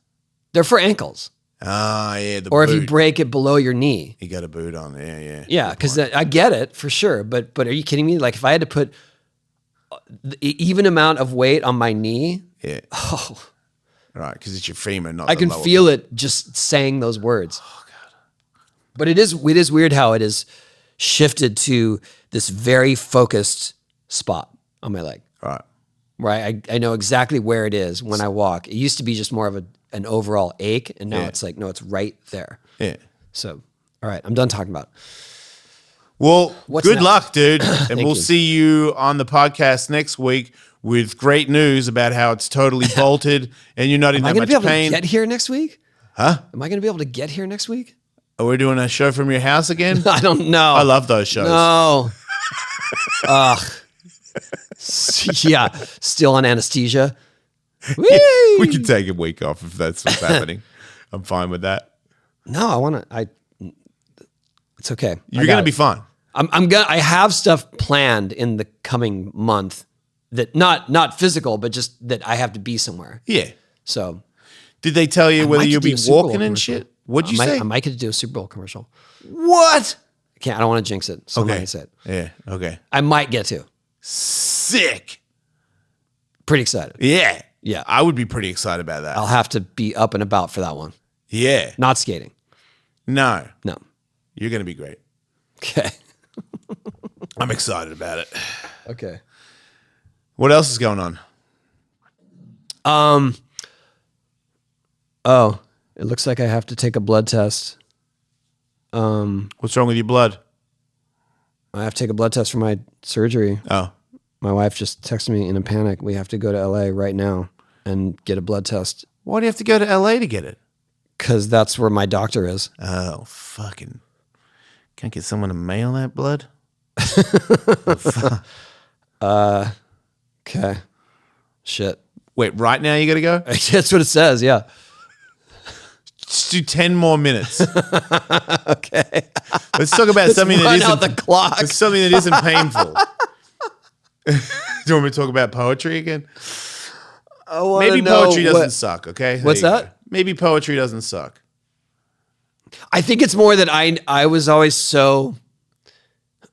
[SPEAKER 1] They're for ankles.
[SPEAKER 2] Ah, yeah.
[SPEAKER 1] Or
[SPEAKER 2] boot.
[SPEAKER 1] if you break it below your knee.
[SPEAKER 2] You got a boot on. Yeah.
[SPEAKER 1] Yeah, because I get it for sure. But are you kidding me? Like, if I had to put the even amount of weight on my knee,
[SPEAKER 2] Yeah.
[SPEAKER 1] oh,
[SPEAKER 2] Right, because it's your femur, not
[SPEAKER 1] I
[SPEAKER 2] the
[SPEAKER 1] can
[SPEAKER 2] lower
[SPEAKER 1] feel it just saying those words. Oh God! But it is weird how it is shifted to this very focused spot on my leg.
[SPEAKER 2] Right.
[SPEAKER 1] Where I know exactly where it is when I walk. It used to be just more of an overall ache, and now it's like, no, it's right there.
[SPEAKER 2] Yeah.
[SPEAKER 1] So, all right, I'm done talking about it.
[SPEAKER 2] Well,
[SPEAKER 1] What's
[SPEAKER 2] good
[SPEAKER 1] next?
[SPEAKER 2] luck, dude. And we'll
[SPEAKER 1] you.
[SPEAKER 2] see you on the podcast next week with great news about how it's totally bolted and you're not in
[SPEAKER 1] Am I
[SPEAKER 2] that
[SPEAKER 1] going to
[SPEAKER 2] much
[SPEAKER 1] be able
[SPEAKER 2] pain.
[SPEAKER 1] to get here next week?
[SPEAKER 2] Huh?
[SPEAKER 1] Am I going to be able to get here next week?
[SPEAKER 2] Are we doing a show from your house again?
[SPEAKER 1] I don't know.
[SPEAKER 2] I love those shows.
[SPEAKER 1] No. Yeah, still on anesthesia. Whee!
[SPEAKER 2] We can take a week off if that's what's happening. I'm fine with that.
[SPEAKER 1] No, I want to. It's okay.
[SPEAKER 2] You're going to be fine.
[SPEAKER 1] I have stuff planned in the coming month that not physical, but just that I have to be somewhere.
[SPEAKER 2] Yeah.
[SPEAKER 1] So,
[SPEAKER 2] Did they tell you whether
[SPEAKER 1] might
[SPEAKER 2] you'll
[SPEAKER 1] do
[SPEAKER 2] be
[SPEAKER 1] a Super Bowl
[SPEAKER 2] walking and
[SPEAKER 1] commercial.
[SPEAKER 2] shit? What'd you say?
[SPEAKER 1] I might get to do a Super Bowl commercial.
[SPEAKER 2] What?
[SPEAKER 1] I don't want to jinx it. So I'm not gonna say it.
[SPEAKER 2] Yeah. Okay.
[SPEAKER 1] I might get to.
[SPEAKER 2] Sick.
[SPEAKER 1] Pretty excited.
[SPEAKER 2] Yeah.
[SPEAKER 1] Yeah.
[SPEAKER 2] I would be pretty excited about that.
[SPEAKER 1] I'll have to be up and about for that one.
[SPEAKER 2] Yeah.
[SPEAKER 1] Not skating.
[SPEAKER 2] No.
[SPEAKER 1] No.
[SPEAKER 2] You're going to be great.
[SPEAKER 1] Okay.
[SPEAKER 2] I'm excited about it.
[SPEAKER 1] Okay.
[SPEAKER 2] What else is going on?
[SPEAKER 1] Oh, it looks like I have to take a blood test.
[SPEAKER 2] What's wrong with your blood?
[SPEAKER 1] I have to take a blood test for my surgery.
[SPEAKER 2] Oh.
[SPEAKER 1] My wife just texted me in a panic. We have to go to LA right now and get a blood test.
[SPEAKER 2] Why do you have to go to LA to get it?
[SPEAKER 1] Because that's where my doctor is.
[SPEAKER 2] Oh, fucking. Can't get someone to mail that blood?
[SPEAKER 1] Okay. Shit.
[SPEAKER 2] Wait, right now you got to go?
[SPEAKER 1] That's what it says, yeah.
[SPEAKER 2] Just do 10 more minutes.
[SPEAKER 1] Okay.
[SPEAKER 2] Let's talk about something that
[SPEAKER 1] Run
[SPEAKER 2] isn't
[SPEAKER 1] out the clock.
[SPEAKER 2] It's something that isn't painful. Do you want me to talk about poetry again? Maybe poetry doesn't suck, okay?
[SPEAKER 1] What's that?
[SPEAKER 2] Go. Maybe poetry doesn't suck.
[SPEAKER 1] I think it's more that I was always so,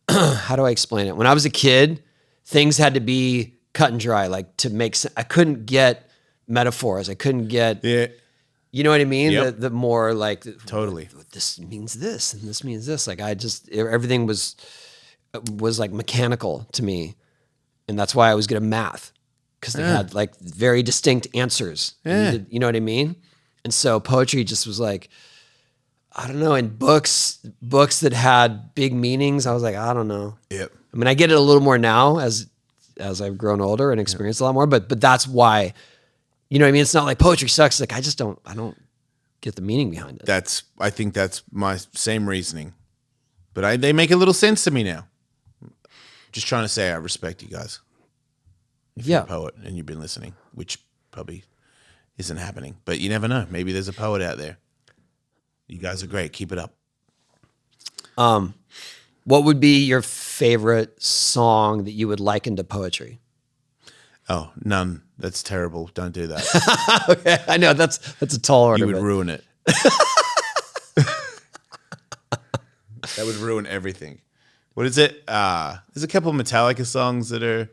[SPEAKER 1] how do I explain it? When I was a kid, things had to be cut and dry, like to make sense. I couldn't get metaphors. I couldn't get, you know what I mean?
[SPEAKER 2] Yep.
[SPEAKER 1] The more like,
[SPEAKER 2] totally.
[SPEAKER 1] This means this and this means this. Like everything was like mechanical to me. And that's why I was good at math, because they had like very distinct answers. You know what I mean? And so poetry just was like, I don't know. And books that had big meanings, I was like, I don't know.
[SPEAKER 2] Yep.
[SPEAKER 1] I mean, I get it a little more now as I've grown older and experienced a lot more. But that's why, you know what I mean? It's not like poetry sucks. Like I don't get the meaning behind it.
[SPEAKER 2] I think that's my same reasoning, but they make a little sense to me now. Just trying to say I respect you guys. If you're a poet and you've been listening, which probably isn't happening, but you never know. Maybe there's a poet out there. You guys are great. Keep it up.
[SPEAKER 1] What would be your favorite song that you would liken to poetry?
[SPEAKER 2] Oh, none. That's terrible. Don't do that.
[SPEAKER 1] Okay, I know that's a tall order.
[SPEAKER 2] You would ruin it. That would ruin everything. What is it? There's a couple of Metallica songs that are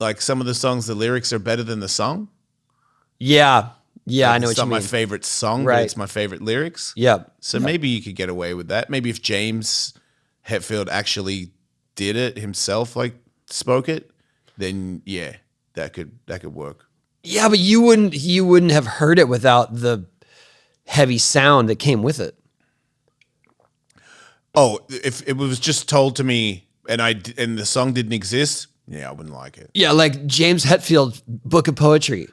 [SPEAKER 2] like some of the songs, the lyrics are better than the song.
[SPEAKER 1] Yeah. Yeah,
[SPEAKER 2] like
[SPEAKER 1] I know what you mean.
[SPEAKER 2] It's not my favorite song, but it's my favorite lyrics.
[SPEAKER 1] Yeah.
[SPEAKER 2] So maybe you could get away with that. Maybe if James Hetfield actually did it himself, like spoke it, then yeah, that could work. Yeah,
[SPEAKER 1] but you wouldn't have heard it without the heavy sound that came with it.
[SPEAKER 2] Oh, if it was just told to me and the song didn't exist, yeah, I wouldn't like it.
[SPEAKER 1] Yeah, like James Hetfield's book of poetry.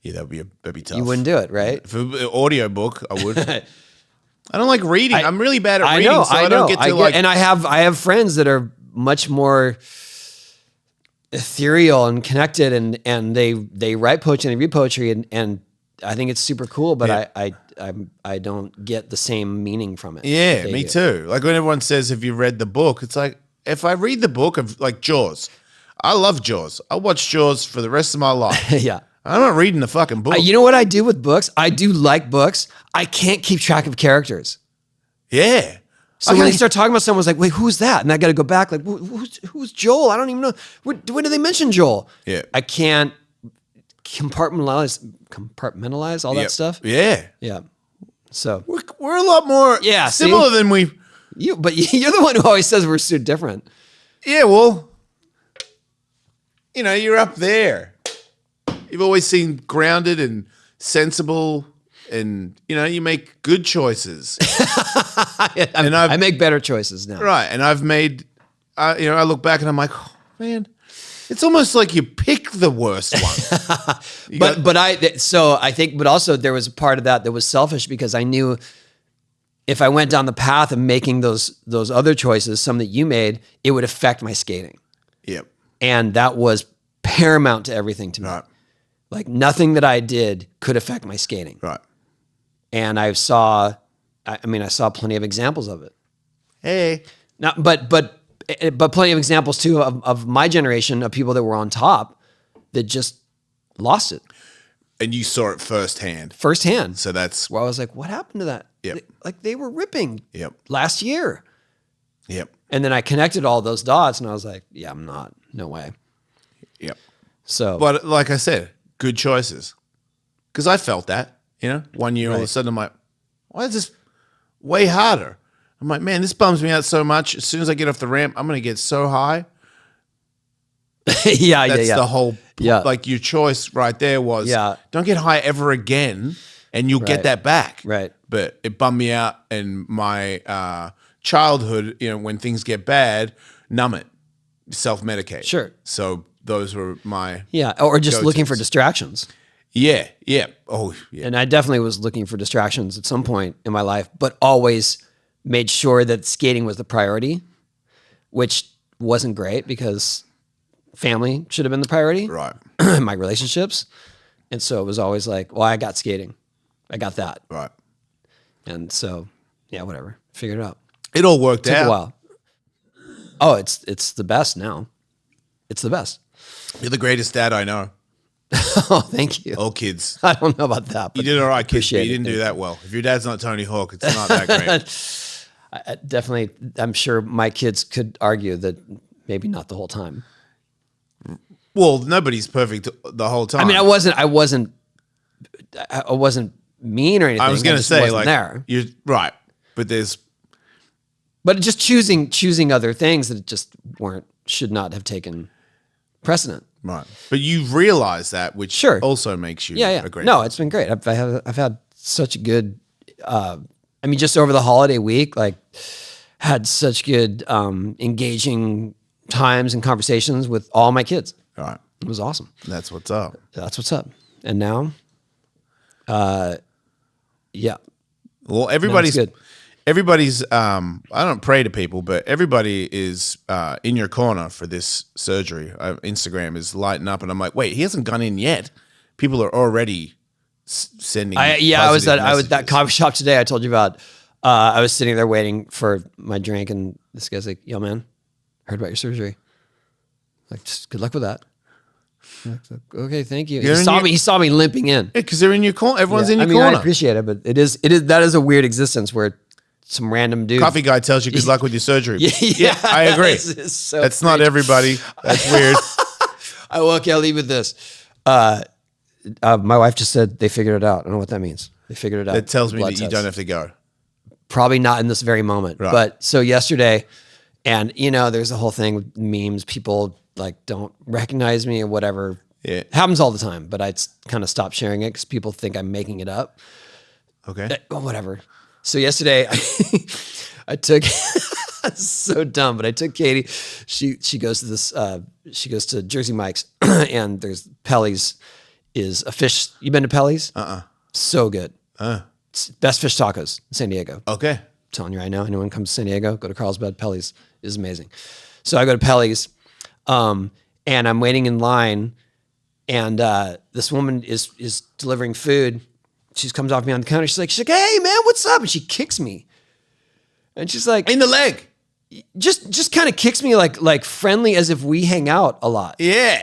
[SPEAKER 2] Yeah, that'd be tough.
[SPEAKER 1] You wouldn't do it, right?
[SPEAKER 2] For an audio book, I would. I don't like reading. I'm really bad at reading, so
[SPEAKER 1] I
[SPEAKER 2] don't get to like.
[SPEAKER 1] And I have friends that are much more ethereal and connected, and they write poetry and they read poetry, and I think it's super cool. But I don't get the same meaning from it.
[SPEAKER 2] Yeah, me too. Like when everyone says, "Have you read the book?" It's like if I read the book of like Jaws, I love Jaws. I watch Jaws for the rest of my life.
[SPEAKER 1] Yeah.
[SPEAKER 2] I'm not reading the fucking book.
[SPEAKER 1] You know what I do with books? I do like books. I can't keep track of characters.
[SPEAKER 2] Yeah.
[SPEAKER 1] So when they start talking about someone, I was like, wait, who's that? And I got to go back like, who's Joel? I don't even know. When do they mention Joel?
[SPEAKER 2] Yeah.
[SPEAKER 1] I can't compartmentalize all that stuff.
[SPEAKER 2] Yeah.
[SPEAKER 1] Yeah. So
[SPEAKER 2] we're a lot more similar than we.
[SPEAKER 1] But you're the one who always says we're so different.
[SPEAKER 2] Yeah, well, you're up there. You've always seemed grounded and sensible, and you make good choices.
[SPEAKER 1] I make better choices now,
[SPEAKER 2] right? And I've made, I look back and I'm like, oh, man, it's almost like you pick the worst one.
[SPEAKER 1] but I think, but also there was a part of that was selfish because I knew if I went down the path of making those other choices, some that you made, it would affect my skating.
[SPEAKER 2] Yep.
[SPEAKER 1] And that was paramount to everything to me.
[SPEAKER 2] Right.
[SPEAKER 1] Like nothing that I did could affect my skating.
[SPEAKER 2] Right.
[SPEAKER 1] And I saw plenty of examples of it.
[SPEAKER 2] Hey.
[SPEAKER 1] Now, but plenty of examples too of my generation of people that were on top that just lost it.
[SPEAKER 2] And you saw it firsthand.
[SPEAKER 1] Firsthand.
[SPEAKER 2] So that's
[SPEAKER 1] where I was like, what happened to that?
[SPEAKER 2] Yep.
[SPEAKER 1] They were ripping
[SPEAKER 2] last
[SPEAKER 1] year.
[SPEAKER 2] Yep.
[SPEAKER 1] And then I connected all those dots and I was like, yeah, I'm not. No way.
[SPEAKER 2] Yep.
[SPEAKER 1] So.
[SPEAKER 2] But like I said, good choices. Because I felt that, 1 year all of a sudden I'm like, why is this way harder? I'm like, man, this bums me out so much. As soon as I get off the ramp, I'm going to get so high.
[SPEAKER 1] Yeah,
[SPEAKER 2] That's the whole,
[SPEAKER 1] Yeah.
[SPEAKER 2] like your choice right there was,
[SPEAKER 1] Yeah.
[SPEAKER 2] don't get high ever again and you'll get
[SPEAKER 1] Right.
[SPEAKER 2] that back.
[SPEAKER 1] Right.
[SPEAKER 2] But it bummed me out, and my childhood, when things get bad, numb it, self-medicate.
[SPEAKER 1] Sure.
[SPEAKER 2] So those were my
[SPEAKER 1] or just looking for
[SPEAKER 2] go-tos.
[SPEAKER 1] distractions.
[SPEAKER 2] Yeah. Oh, yeah.
[SPEAKER 1] And I definitely was looking for distractions at some point in my life, but always made sure that skating was the priority, which wasn't great because family should have been the priority.
[SPEAKER 2] Right.
[SPEAKER 1] My relationships. And so it was always like, well, I got skating. I got that.
[SPEAKER 2] Right.
[SPEAKER 1] And so, yeah, whatever. Figured it out.
[SPEAKER 2] It all worked
[SPEAKER 1] Took
[SPEAKER 2] out.
[SPEAKER 1] a while. Oh, it's the best now. It's the best.
[SPEAKER 2] You're the greatest dad I know.
[SPEAKER 1] Oh, thank you.
[SPEAKER 2] All kids.
[SPEAKER 1] I don't know about that.
[SPEAKER 2] You
[SPEAKER 1] But
[SPEAKER 2] did all right, kids, but
[SPEAKER 1] appreciate
[SPEAKER 2] you didn't
[SPEAKER 1] it.
[SPEAKER 2] do that well. If your dad's not Tony Hawk, it's not that great.
[SPEAKER 1] I definitely, I'm sure my kids could argue that maybe not the whole time.
[SPEAKER 2] Well, nobody's perfect the whole time.
[SPEAKER 1] I mean, I wasn't mean or anything.
[SPEAKER 2] I was going to
[SPEAKER 1] just
[SPEAKER 2] say,
[SPEAKER 1] wasn't
[SPEAKER 2] like,
[SPEAKER 1] there.
[SPEAKER 2] you're right, but there's
[SPEAKER 1] But just choosing other things that just should not have taken precedent.
[SPEAKER 2] right. But you realize that, which
[SPEAKER 1] Sure.
[SPEAKER 2] also makes you
[SPEAKER 1] Yeah.
[SPEAKER 2] a great.
[SPEAKER 1] No, it's been great. I've had such good. I mean, just over the holiday week, like had such good engaging times and conversations with all my kids.
[SPEAKER 2] All right.
[SPEAKER 1] It was awesome.
[SPEAKER 2] That's what's up.
[SPEAKER 1] That's what's up. And now, yeah,
[SPEAKER 2] Well, everybody's
[SPEAKER 1] good.
[SPEAKER 2] everybody's. I don't pray to people, but everybody is in your corner for this surgery. Instagram is lighting up, and I'm like, wait, he hasn't gone in yet. People are already sending.
[SPEAKER 1] I was
[SPEAKER 2] positive
[SPEAKER 1] at that
[SPEAKER 2] messages.
[SPEAKER 1] coffee shop today. I told you about. I was sitting there waiting for my drink, and this guy's like, "Yo, man, heard about your surgery. Like, just good luck with that." I'm like, okay, thank you. He saw me limping in.
[SPEAKER 2] because they're in your corner. Everyone's in your
[SPEAKER 1] I mean,
[SPEAKER 2] corner.
[SPEAKER 1] I appreciate it, but that is a weird existence where some random dude.
[SPEAKER 2] Coffee guy tells you good luck with your surgery.
[SPEAKER 1] Yeah,
[SPEAKER 2] I agree.
[SPEAKER 1] it's so
[SPEAKER 2] That's not everybody. That's weird.
[SPEAKER 1] Okay, I'll leave with this. My wife just said they figured it out. I don't know what that means. They figured it out.
[SPEAKER 2] That tells me
[SPEAKER 1] Blood
[SPEAKER 2] that you
[SPEAKER 1] test.
[SPEAKER 2] don't have to go.
[SPEAKER 1] Probably not in this very moment.
[SPEAKER 2] Right.
[SPEAKER 1] But so yesterday, and there's a whole thing with memes. People like don't recognize me or whatever.
[SPEAKER 2] Yeah.
[SPEAKER 1] It happens all the time, but I kind of stopped sharing it because people think I'm making it up.
[SPEAKER 2] Okay.
[SPEAKER 1] Whatever. So yesterday, I took so dumb, but I took Katie. She goes to this. She goes to Jersey Mike's, and there's Pelly's. Is a fish. You been to Pelly's? So good. It's best fish tacos in San Diego.
[SPEAKER 2] Okay.
[SPEAKER 1] I'm telling you right now, anyone comes to San Diego, go to Carlsbad. Pelly's is amazing. So I go to Pelly's, and I'm waiting in line, and this woman is delivering food. She comes off me on the counter. She's like, "Hey man, what's up?" And she kicks me, and she's like,
[SPEAKER 2] In the leg.
[SPEAKER 1] just kind of kicks me like friendly, as if we hang out a lot.
[SPEAKER 2] Yeah.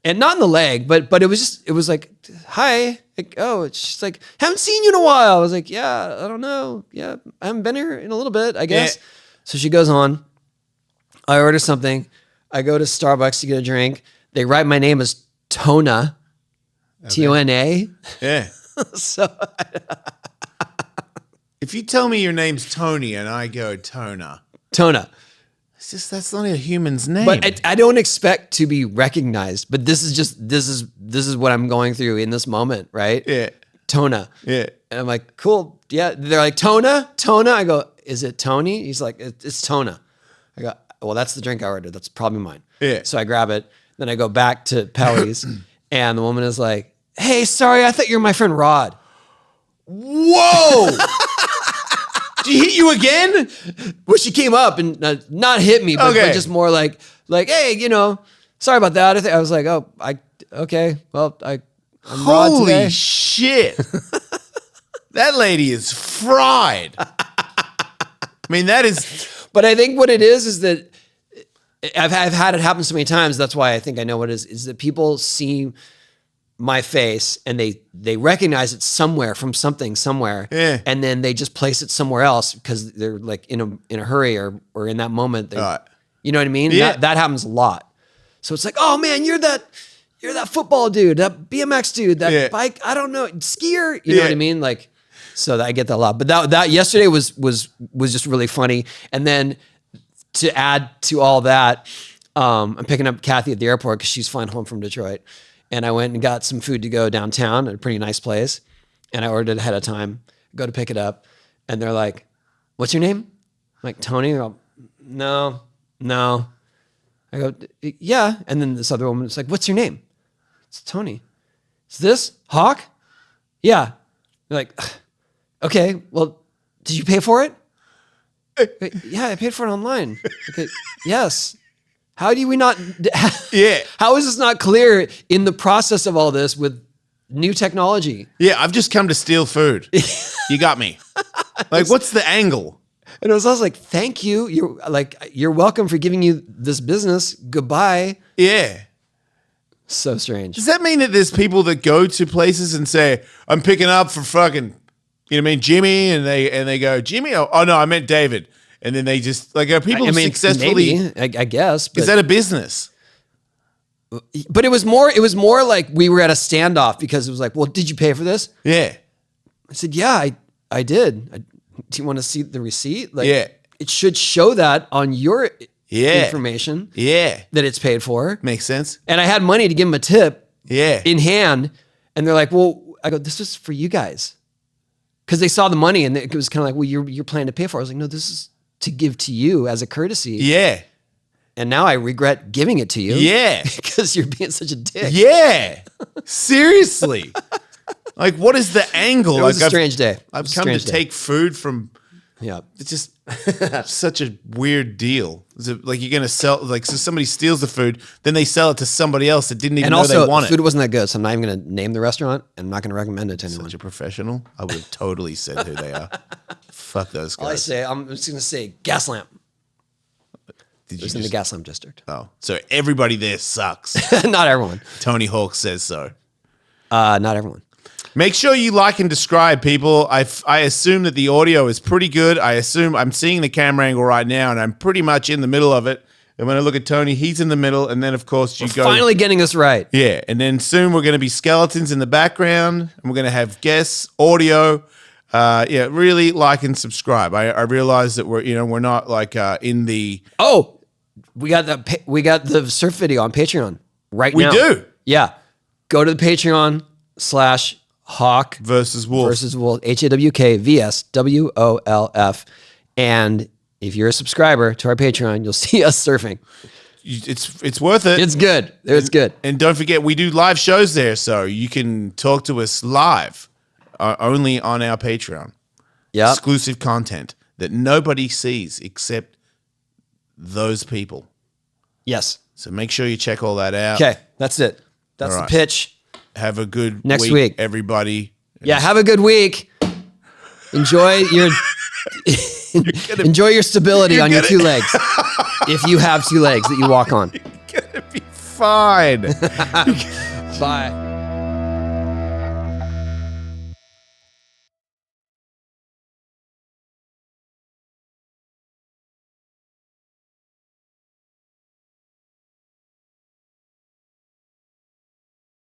[SPEAKER 1] And not in the leg, but it was like, "Hi." Like, oh, she's like, "Haven't seen you in a while." I was like, "Yeah, I don't know. Yeah, I haven't been here in a little bit, I guess."
[SPEAKER 2] Yeah.
[SPEAKER 1] So she goes on. I order something. I go to Starbucks to get a drink. They write my name as Tona, Tona.
[SPEAKER 2] Yeah.
[SPEAKER 1] So
[SPEAKER 2] If you tell me your name's Tony and I go Tona,
[SPEAKER 1] Tona.
[SPEAKER 2] it's just that's not a human's name.
[SPEAKER 1] But I don't expect to be recognized. But this is what I'm going through in this moment, right?
[SPEAKER 2] yeah.
[SPEAKER 1] Tona.
[SPEAKER 2] Yeah.
[SPEAKER 1] And I'm like, cool. Yeah. They're like, Tona? I go, is it Tony? He's like, it's Tona. I go, well, that's the drink I ordered. That's probably mine.
[SPEAKER 2] Yeah.
[SPEAKER 1] So I grab it. Then I go back to Pelly's and the woman is like, "Hey, sorry, I thought you were my friend Rod."
[SPEAKER 2] Whoa! Did he hit you again?
[SPEAKER 1] Well, she came up and not hit me, but
[SPEAKER 2] Okay.
[SPEAKER 1] just more like, "Hey, sorry about that." I was like, "Oh, okay. Well, I'm Rod
[SPEAKER 2] Holy
[SPEAKER 1] today."
[SPEAKER 2] shit! That lady is fried. I mean, that is.
[SPEAKER 1] But I think what it is that I've had it happen so many times. That's why I think I know what it is that people see my face and they recognize it somewhere from something somewhere.
[SPEAKER 2] Yeah.
[SPEAKER 1] And then they just place it somewhere else because they're like in a hurry or in that moment.
[SPEAKER 2] Right.
[SPEAKER 1] You know what I mean?
[SPEAKER 2] Yeah.
[SPEAKER 1] That happens a lot. So it's like, "Oh man, you're that football dude, that BMX dude, that
[SPEAKER 2] Yeah.
[SPEAKER 1] bike, I don't know, skier." You know
[SPEAKER 2] Yeah.
[SPEAKER 1] what I mean? Like, so I get that a lot. But that yesterday was just really funny. And then to add to all that, I'm picking up Kathy at the airport because she's flying home from Detroit. And I went and got some food to go downtown at a pretty nice place. And I ordered it ahead of time, go to pick it up. And they're like, what's your name? I'm like, Tony? They're all, no. I go, yeah. And then this other woman is like, what's your name? It's Tony. Is this Hawk? Yeah. They're like, okay, well, did you pay for it? Yeah, I paid for it online. Okay, yes. How do we not?
[SPEAKER 2] Yeah.
[SPEAKER 1] How is this not clear in the process of all this with new technology?
[SPEAKER 2] Yeah, I've just come to steal food. You got me. Like, what's the angle?
[SPEAKER 1] And it was also like, thank you. You're welcome for giving you this business. Goodbye.
[SPEAKER 2] Yeah.
[SPEAKER 1] So strange.
[SPEAKER 2] Does that mean that there's people that go to places and say, I'm picking up for fucking, you know what I mean, Jimmy, and they go, Jimmy? Oh no, I meant David. And then they just, like, are people successfully?
[SPEAKER 1] Maybe, I guess. But,
[SPEAKER 2] is that a business?
[SPEAKER 1] But it was more like we were at a standoff because it was like, well, did you pay for this?
[SPEAKER 2] Yeah.
[SPEAKER 1] I said, yeah, I did. Do you want to see the receipt? Like,
[SPEAKER 2] yeah.
[SPEAKER 1] It should show that on your information.
[SPEAKER 2] Yeah.
[SPEAKER 1] That it's paid for.
[SPEAKER 2] Makes sense.
[SPEAKER 1] And I had money to give them a tip.
[SPEAKER 2] Yeah.
[SPEAKER 1] In hand. And they're like, well, I go, this is for you guys. Because they saw the money and it was kind of like, well, you're planning to pay for it. I was like, no, this is to give to you as a courtesy.
[SPEAKER 2] Yeah.
[SPEAKER 1] And now I regret giving it to you.
[SPEAKER 2] Yeah.
[SPEAKER 1] Because you're being such a dick.
[SPEAKER 2] Yeah. Seriously. Like, what is the angle?
[SPEAKER 1] It was a strange day.
[SPEAKER 2] I've come to take food from.
[SPEAKER 1] Yeah.
[SPEAKER 2] It's just such a weird deal. Is it like you're going to sell, like, so somebody steals the food, then they sell it to somebody else that didn't even know they want it.
[SPEAKER 1] The food wasn't that good, so I'm not even going to name the restaurant, and I'm not going to recommend it to anyone.
[SPEAKER 2] Such a professional. I would have totally said who they are. Fuck those guys.
[SPEAKER 1] I'm just going to say gas lamp.
[SPEAKER 2] Did
[SPEAKER 1] it was in the gas lamp district.
[SPEAKER 2] Oh, so everybody there sucks.
[SPEAKER 1] Not everyone.
[SPEAKER 2] Tony Hawk says so.
[SPEAKER 1] Not everyone.
[SPEAKER 2] Make sure you like and describe, people. I assume that the audio is pretty good. I assume I'm seeing the camera angle right now, and I'm pretty much in the middle of it. And when I look at Tony, he's in the middle, and then, of course,
[SPEAKER 1] We're finally getting this right.
[SPEAKER 2] Yeah, and then soon we're going to be skeletons in the background, and we're going to have guests, audio. Yeah, really like and subscribe. I realize that we're not like in the.
[SPEAKER 1] Oh, we got the surf video on Patreon right now.
[SPEAKER 2] We do.
[SPEAKER 1] Yeah, go to the Patreon /Hawk
[SPEAKER 2] versus Wolf.
[SPEAKER 1] HAWK VSWOLF. And if you're a subscriber to our Patreon, you'll see us surfing.
[SPEAKER 2] It's worth it.
[SPEAKER 1] It's good. It's good.
[SPEAKER 2] And don't forget, we do live shows there, so you can talk to us live, only on our Patreon.
[SPEAKER 1] Yeah,
[SPEAKER 2] exclusive content that nobody sees except those people.
[SPEAKER 1] Yes.
[SPEAKER 2] So make sure you check all that out.
[SPEAKER 1] Okay, that's it. That's the pitch.
[SPEAKER 2] Have a good
[SPEAKER 1] next week,
[SPEAKER 2] everybody.
[SPEAKER 1] Yeah, have a good week. Enjoy your stability on your two legs. If you have two legs that you walk on.
[SPEAKER 2] You're gonna be fine.
[SPEAKER 1] Bye.